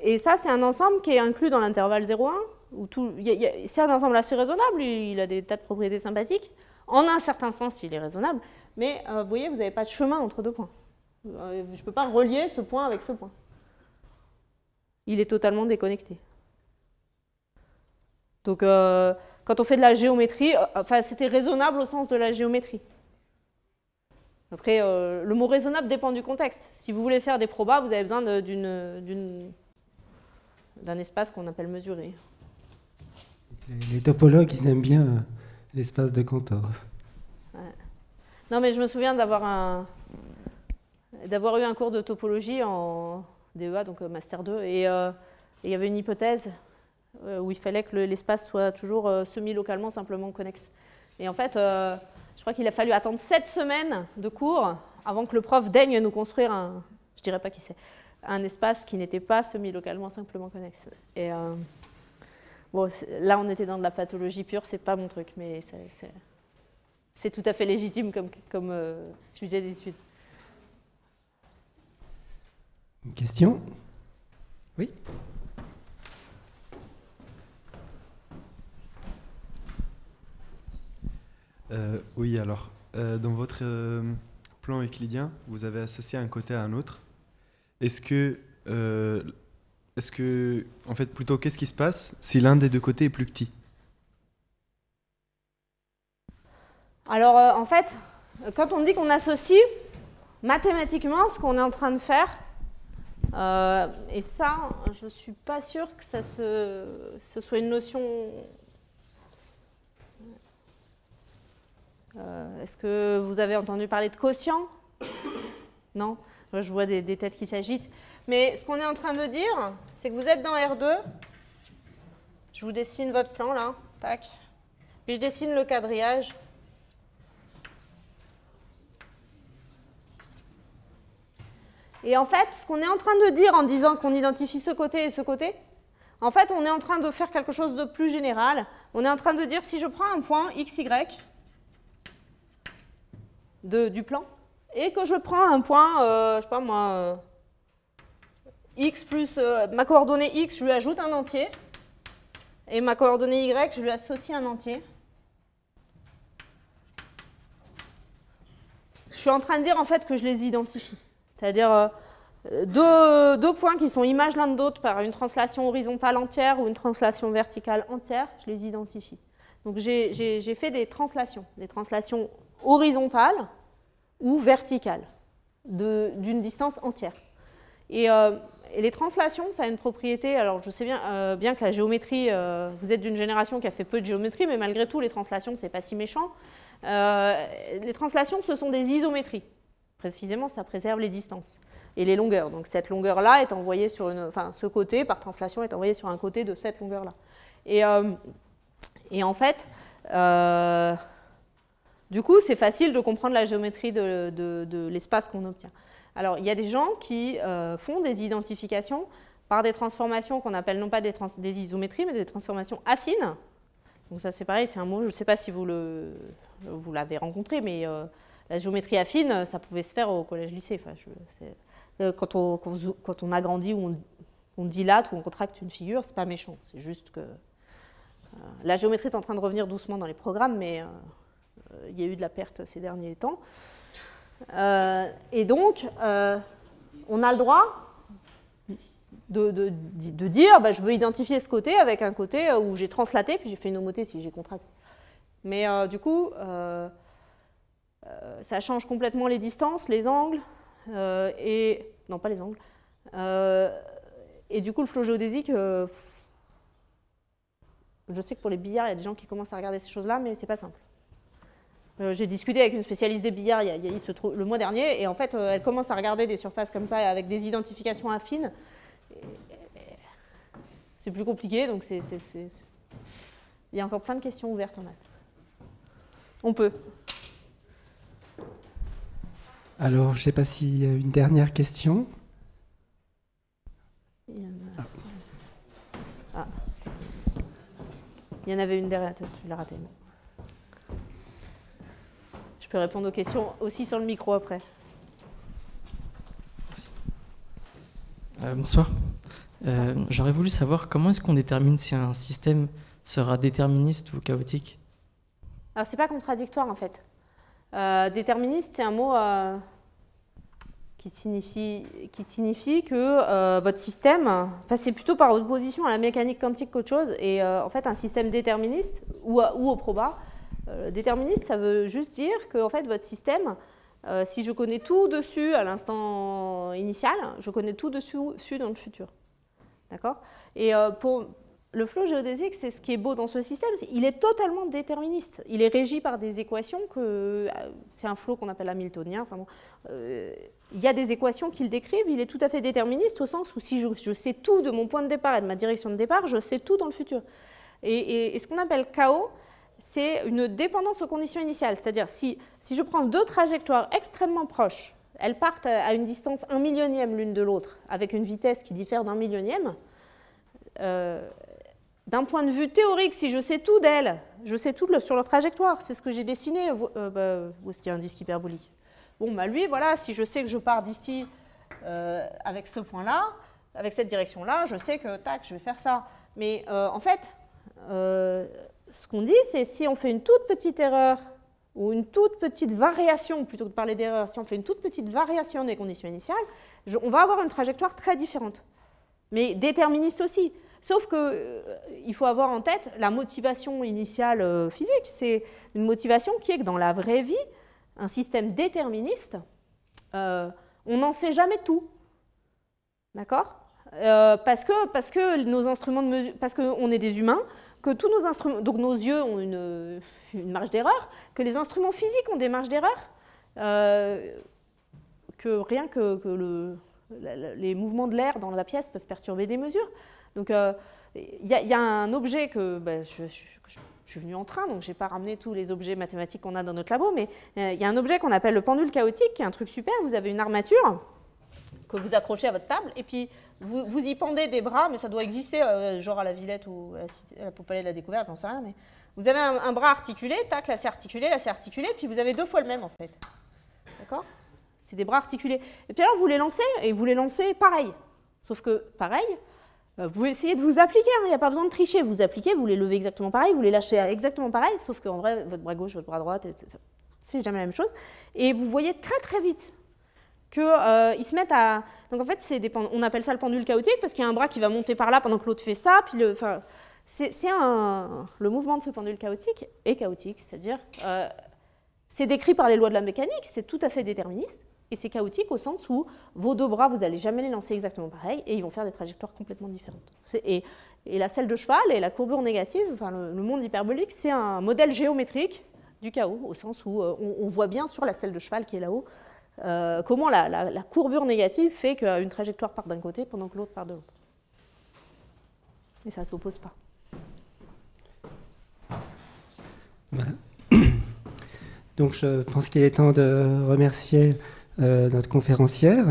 Et ça, c'est un ensemble qui est inclus dans l'intervalle 0,1. C'est un ensemble assez raisonnable, il a des tas de propriétés sympathiques. En un certain sens, il est raisonnable, mais vous voyez, vous n'avez pas de chemin entre 2 points. Je ne peux pas relier ce point avec ce point. Il est totalement déconnecté. Donc, quand on fait de la géométrie, enfin, c'était raisonnable au sens de la géométrie. Après, le mot raisonnable dépend du contexte. Si vous voulez faire des probas, vous avez besoin d'un espace qu'on appelle mesuré. Les topologues, ils aiment bien l'espace de Cantor. Ouais. Non, mais je me souviens d'avoir eu un cours de topologie en DEA, donc Master 2, et il y avait une hypothèse où il fallait que l'espace soit toujours semi-localement simplement connexe. Et en fait, je crois qu'il a fallu attendre 7 semaines de cours avant que le prof daigne nous construire je dirais pas qui c'est, un espace qui n'était pas semi-localement simplement connexe. Et bon, là, on était dans de la pathologie pure, c'est pas mon truc, mais c'est tout à fait légitime comme sujet d'étude. Une question? Oui? Oui, alors, dans votre plan euclidien, vous avez associé un côté à un autre. Est-ce que, en fait, plutôt, qu'est-ce qui se passe si l'un des 2 côtés est plus petit? Alors, en fait, quand on dit qu'on associe, mathématiquement, ce qu'on est en train de faire, et ça, je ne suis pas sûre que ce soit une notion... Est-ce que vous avez entendu parler de quotient? Non? Je vois des têtes qui s'agitent. Mais ce qu'on est en train de dire, c'est que vous êtes dans R2. Je vous dessine votre plan, là. Tac. Puis je dessine le quadrillage. Et en fait, ce qu'on est en train de dire en disant qu'on identifie ce côté et ce côté, en fait, on est en train de faire quelque chose de plus général. On est en train de dire, si je prends un point x, y du plan, et que je prends un point, je sais pas moi, x plus ma coordonnée x, je lui ajoute un entier, et ma coordonnée y, je lui associe un entier. Je suis en train de dire en fait que je les identifie. C'est-à-dire deux points qui sont images l'un de l'autre par une translation horizontale entière ou une translation verticale entière, je les identifie. Donc j'ai fait des translations horizontales ou verticales d'une distance entière. Et les translations, ça a une propriété, alors je sais bien que la géométrie, vous êtes d'une génération qui a fait peu de géométrie, mais malgré tout, les translations, c'est pas si méchant. Les translations, ce sont des isométries. Précisément, ça préserve les distances et les longueurs. Donc cette longueur-là est envoyée sur ce côté, par translation, est envoyé sur un côté de cette longueur-là. Et en fait, du coup, c'est facile de comprendre la géométrie de l'espace qu'on obtient. Alors, il y a des gens qui font des identifications par des transformations qu'on appelle non pas des isométries, mais des transformations affines. Donc ça, c'est pareil, c'est un mot, je ne sais pas si vous l'avez rencontré, mais la géométrie affine, ça pouvait se faire au collège-lycée. Enfin, quand on agrandit ou on dilate ou on retracte une figure, c'est pas méchant. C'est juste que la géométrie est en train de revenir doucement dans les programmes, mais il y a eu de la perte ces derniers temps. Et donc, on a le droit de dire je veux identifier ce côté avec un côté où j'ai translaté, puis j'ai fait une homothétie si j'ai contracté. Mais du coup, ça change complètement les distances, les angles, non pas les angles. Et du coup, le flow géodésique, je sais que pour les billards, il y a des gens qui commencent à regarder ces choses-là, mais c'est pas simple. J'ai discuté avec une spécialiste des billards le mois dernier, et en fait, elle commence à regarder des surfaces comme ça avec des identifications affines. C'est plus compliqué, donc il y a encore plein de questions ouvertes en maths. On peut. Alors, je ne sais pas s'il y a une dernière question. Il y en avait une derrière, tu l'as raté. Je peux répondre aux questions aussi sur le micro après. Merci. Bonsoir. J'aurais voulu savoir comment est-ce qu'on détermine si un système sera déterministe ou chaotique. Alors, c'est pas contradictoire en fait. Déterministe, c'est un mot qui signifie que votre système, enfin c'est plutôt par opposition à la mécanique quantique qu'autre chose, et en fait un système déterministe ou au proba, déterministe ça veut juste dire que en fait votre système, si je connais tout dessus à l'instant initial, je connais tout dessus dans le futur. D'accord ? Et pour le flow géodésique, c'est ce qui est beau dans ce système, il est totalement déterministe. Il est régi par des équations c'est un flow qu'on appelle hamiltonien. Enfin bon, il y a des équations qui le décrivent. Il est tout à fait déterministe au sens où si je sais tout de mon point de départ et de ma direction de départ, je sais tout dans le futur. Et ce qu'on appelle chaos, c'est une dépendance aux conditions initiales. C'est-à-dire si je prends deux trajectoires extrêmement proches, elles partent à une distance 1 millionième l'une de l'autre, avec une vitesse qui diffère d'1 millionième. D'un point de vue théorique, si je sais tout d'elles, je sais tout sur leur trajectoire. C'est ce que j'ai dessiné. Où est-ce qu'il y a un disque hyperbolique? Bon, lui, voilà, si je sais que je pars d'ici avec ce point-là, avec cette direction-là, je sais que, tac, je vais faire ça. Mais en fait, ce qu'on dit, c'est si on fait une toute petite erreur ou une toute petite variation, plutôt que de parler d'erreur, si on fait une toute petite variation des conditions initiales, on va avoir une trajectoire très différente, mais déterministe aussi. Sauf qu'il faut avoir en tête la motivation initiale physique. C'est une motivation qui est que dans la vraie vie, un système déterministe, on n'en sait jamais tout. D'accord ? Parce que nos instruments de mesure, parce qu'on est des humains, que tous nos instruments, donc nos yeux ont une marge d'erreur, que les instruments physiques ont des marges d'erreur, que rien que les mouvements de l'air dans la pièce peuvent perturber des mesures. Donc, il y a un objet que je suis venue en train, donc je n'ai pas ramené tous les objets mathématiques qu'on a dans notre labo, mais il y a un objet qu'on appelle le pendule chaotique, qui est un truc super. Vous avez une armature que vous accrochez à votre table, et puis vous y pendez des bras, mais ça doit exister, genre à la Villette ou à la Palais de la Découverte, j'en sais rien, mais vous avez un bras articulé, tac, là c'est articulé, puis vous avez deux fois le même en fait. D'accord ? C'est des bras articulés. Et puis alors vous les lancez, et vous les lancez pareil. Sauf que, pareil, vous essayez de vous appliquer, il n'y a pas besoin de tricher. Vous appliquez, vous les levez exactement pareil, vous les lâchez exactement pareil, sauf qu'en vrai, votre bras gauche, votre bras droit, c'est jamais la même chose. Et vous voyez très très vite qu'ils se mettent à... Donc en fait, on appelle ça le pendule chaotique parce qu'il y a un bras qui va monter par là pendant que l'autre fait ça. Puis le mouvement de ce pendule chaotique est chaotique, c'est-à-dire c'est décrit par les lois de la mécanique, c'est tout à fait déterministe. Et c'est chaotique au sens où vos deux bras, vous n'allez jamais les lancer exactement pareil et ils vont faire des trajectoires complètement différentes. Et la selle de cheval et la courbure négative, enfin le monde hyperbolique, c'est un modèle géométrique du chaos, au sens où on voit bien sur la selle de cheval qui est là-haut comment la courbure négative fait qu'une trajectoire part d'un côté pendant que l'autre part de l'autre. Et ça ne s'oppose pas. Donc je pense qu'il est temps de remercier notre conférencière.